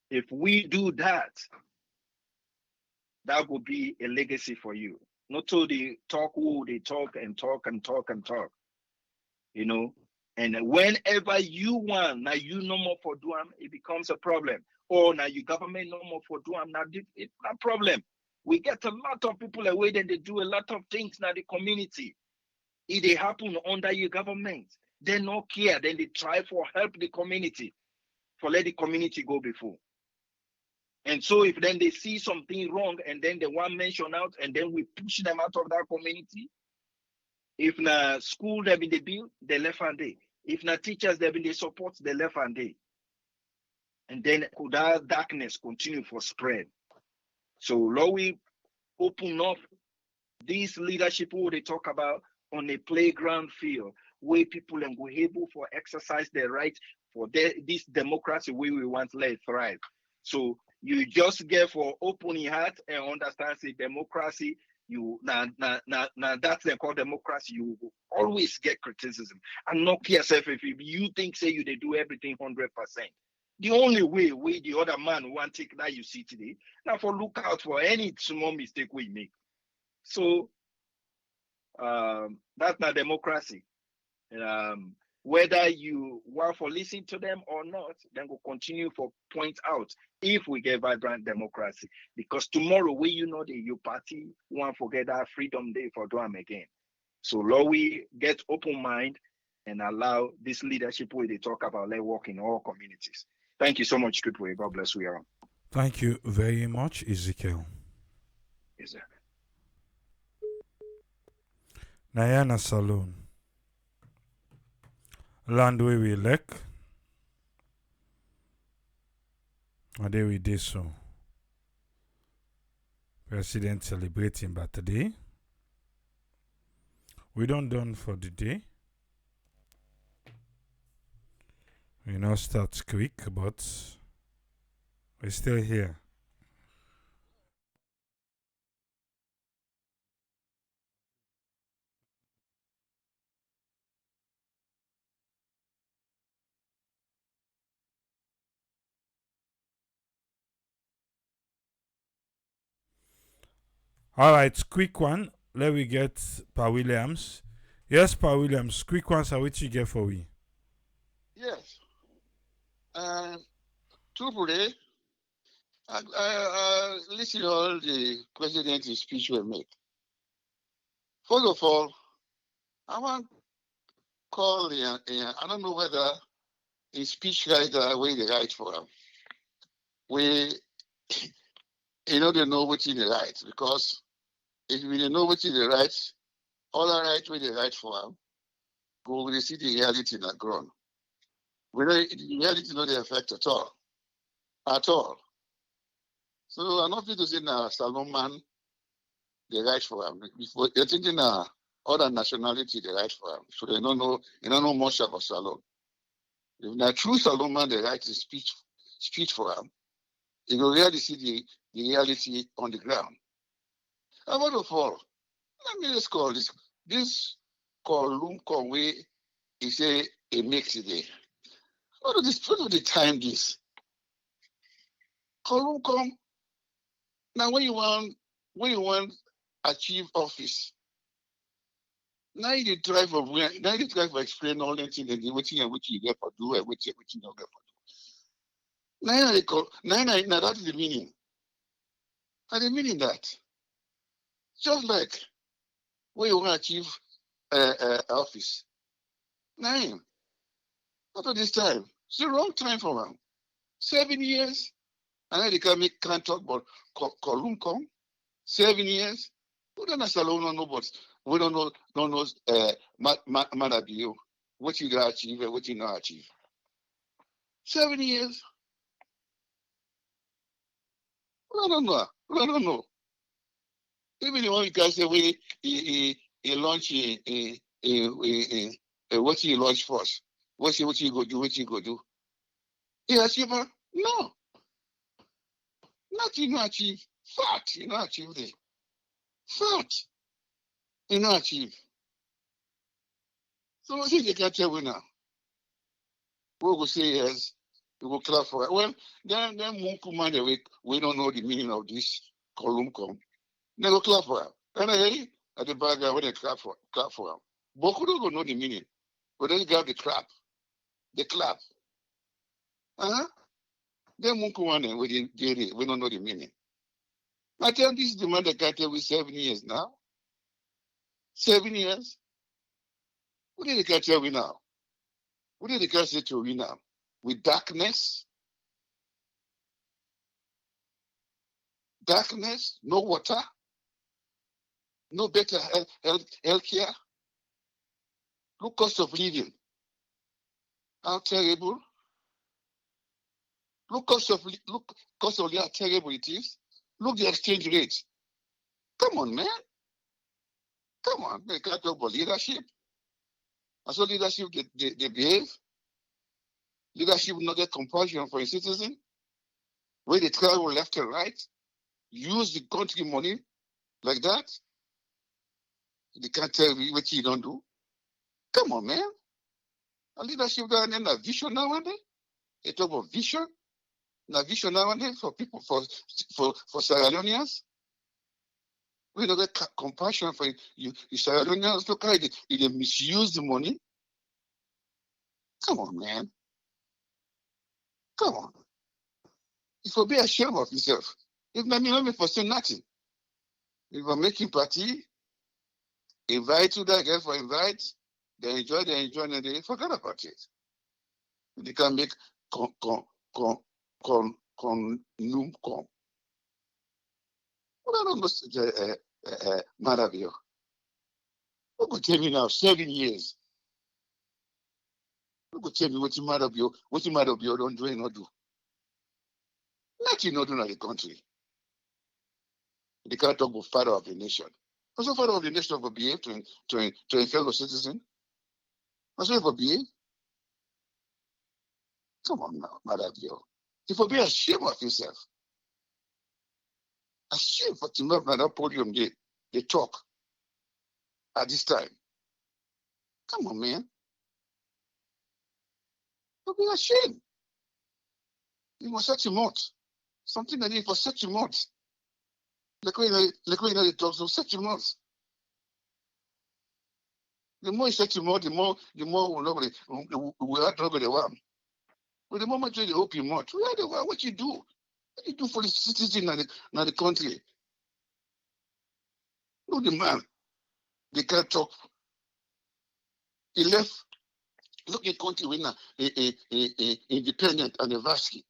If we do that, that will be a legacy for you. Not to the talk who they talk and talk and talk and talk, And whenever you want, now you no more for do them, it becomes a problem. Or now you government no more for do them, now it's not a problem. We get a lot of people away, then they do a lot of things now the community. If they happen under your government, they no care, then they try for help the community, for let the community go before. And so if then they see something wrong and then they want mention out and then we push them out of that community. If na school they been the build, they left and day. If na teachers they been the support, they left and day. And then could that darkness continue for spread? So Lord, we open up this leadership who they talk about on a playground field where people and go able for exercise their right for this democracy where we want to let thrive. So you just get for opening heart and understand the democracy. You now that's they call democracy. You will always get criticism and knock yourself if you think say you they do everything 100%. The only way the other man want take that you see today now for look out for any small mistake we make. So that's not democracy. Whether you want for listen to them or not, then we'll continue for point out if we get vibrant democracy. Because tomorrow, we the party want forget that freedom day for them again. So Lord, we get open mind and allow this leadership where they talk about let work in all communities. Thank you so much, people. God bless you all. Thank you very much, Ezekiel. Yes, sir. Nayana Saloon. Land where we elect. And there we did so. President celebrating birthday. We don't done for the day. We now start quick, but we're still here. All right, quick one. Let we get Pa Williams. Yes, Pa Williams. Quick ones are which you get for we. Yes. Truthfully, I listen to all the president's speech we make. First of all, I want to call I don't know whether a speech writer way they write for him. We they know what they write because if we don't know what they write, all the right way they write for him, go we see the reality in the ground. We know the reality not the effect at all. At all. So I'm not going to say now Salon man they write for him. Before they're thinking other nationality they write for him. So they don't know much about Salon. If na true Salon man they write the speech for him, you will really see the reality on the ground. First of all, let me just call this call way he say a mix today. What do the time this? Column come Now when you want achieve office, now you try for explain all that thing and which you get for do and which you don't get for do. Now that is the meaning. And the meaning that just like when you want to achieve office, now after this time, it's the wrong time for them. 7 years, and then they can't talk about Kolum come. 7 years, we don't know no but we don't know Madabio, what you got achieve and what you not achieve. 7 years, we don't know. We don't know. Even the one you guys say he launch what you launch first. What you go do, what you go do. He achieve no, not you not achieve. Fact, you not achieve the fact, you not achieve. So what is the can tell we now? We will say yes, we will clap for it. Well, then Munkuman, we don't know the meaning of this column come. They go clap for it. And I at the background when they clap for him. But who don't know the meaning? But they got the clap. The clap. Uh-huh. Then Munkuman, we don't know the meaning. I tell this is the man that got with 7 years now. 7 years? What did the catch we now? What did the catch say to we now? With darkness, no water, no better health care, no cost of living. How terrible. Look cost of how terrible it is. Look the exchange rate. Come on, man. Come on. They can't talk about leadership. And so leadership they behave. Leadership not get compassion for a citizen. Where they travel left and right. Use the country money like that. They can't tell me what you don't do. Come on, man. A leadership down there, a vision nowadays. They talk about vision. A vision nowadays for people, for Sierra Leoneans. We don't get compassion for you. Sierra Leoneans, look how they misuse the money. Come on, man. Come on. If you be ashamed of yourself, if not me for saying nothing. If you're making party, invite you that girl for invite, they enjoy, and they forget about it. They can make num com. Well, I don't know, Maravio. Who could tell me now, 7 years? Who could tell me what you Maravio don't do and not do? Nothing not do in the country. They can't talk about father of the nation. Also, father of the nation will behave to a fellow citizen. Also, will behave. Come on now, Maravio. You will be ashamed of yourself. Ashamed for to not that podium they talk at this time. Come on, man. You'll be ashamed. You must set your mouth. Something that you for set your mouth. Like when you know they talk, so set your mouth. The more you set your mouth, the more nobody will have trouble the one. But the moment you open your mouth, what you do? What you do for the citizen and the country? No, the man, they can't talk. He left. Look at country winner, independent anniversary.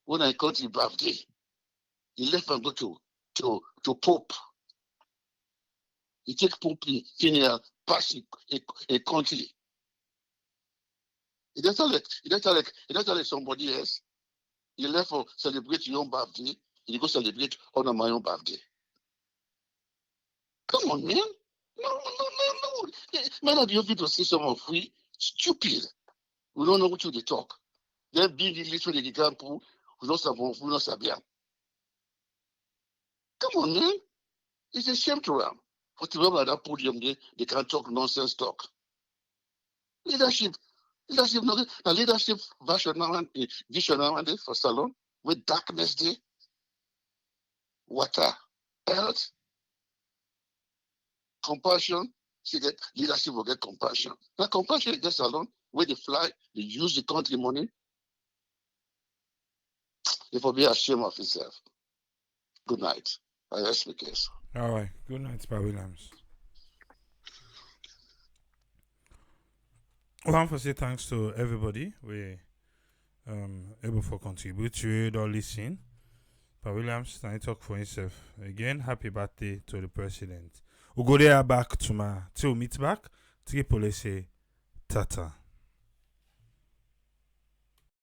When I country birthday, he left and go to Pope. He take Pope funeral, pass a country. He doesn't like somebody else. You left for celebrate your own birthday, you go celebrate on my own birthday. Come on, man. No. Man, not be able to see some of we stupid. We don't know what they talk. They're being literally the example. We don't sabia. Come on, man. It's a shame to them. But remember at that podium, they can't talk nonsense talk. Leadership, no, the leadership version now and vision now and for Salon with darkness day. water, health, compassion. See that leadership will get compassion. Now compassion is just alone where they fly, they use the country money. It will be ashamed of itself. Good night. I rest my case. All right. Good night, Pa Williams. I want to say thanks to everybody. We able for contribute to it or listen. Pa Williams, now he talk for himself. Again, happy birthday to the president. We go there back to my till meet back. Triple say tata.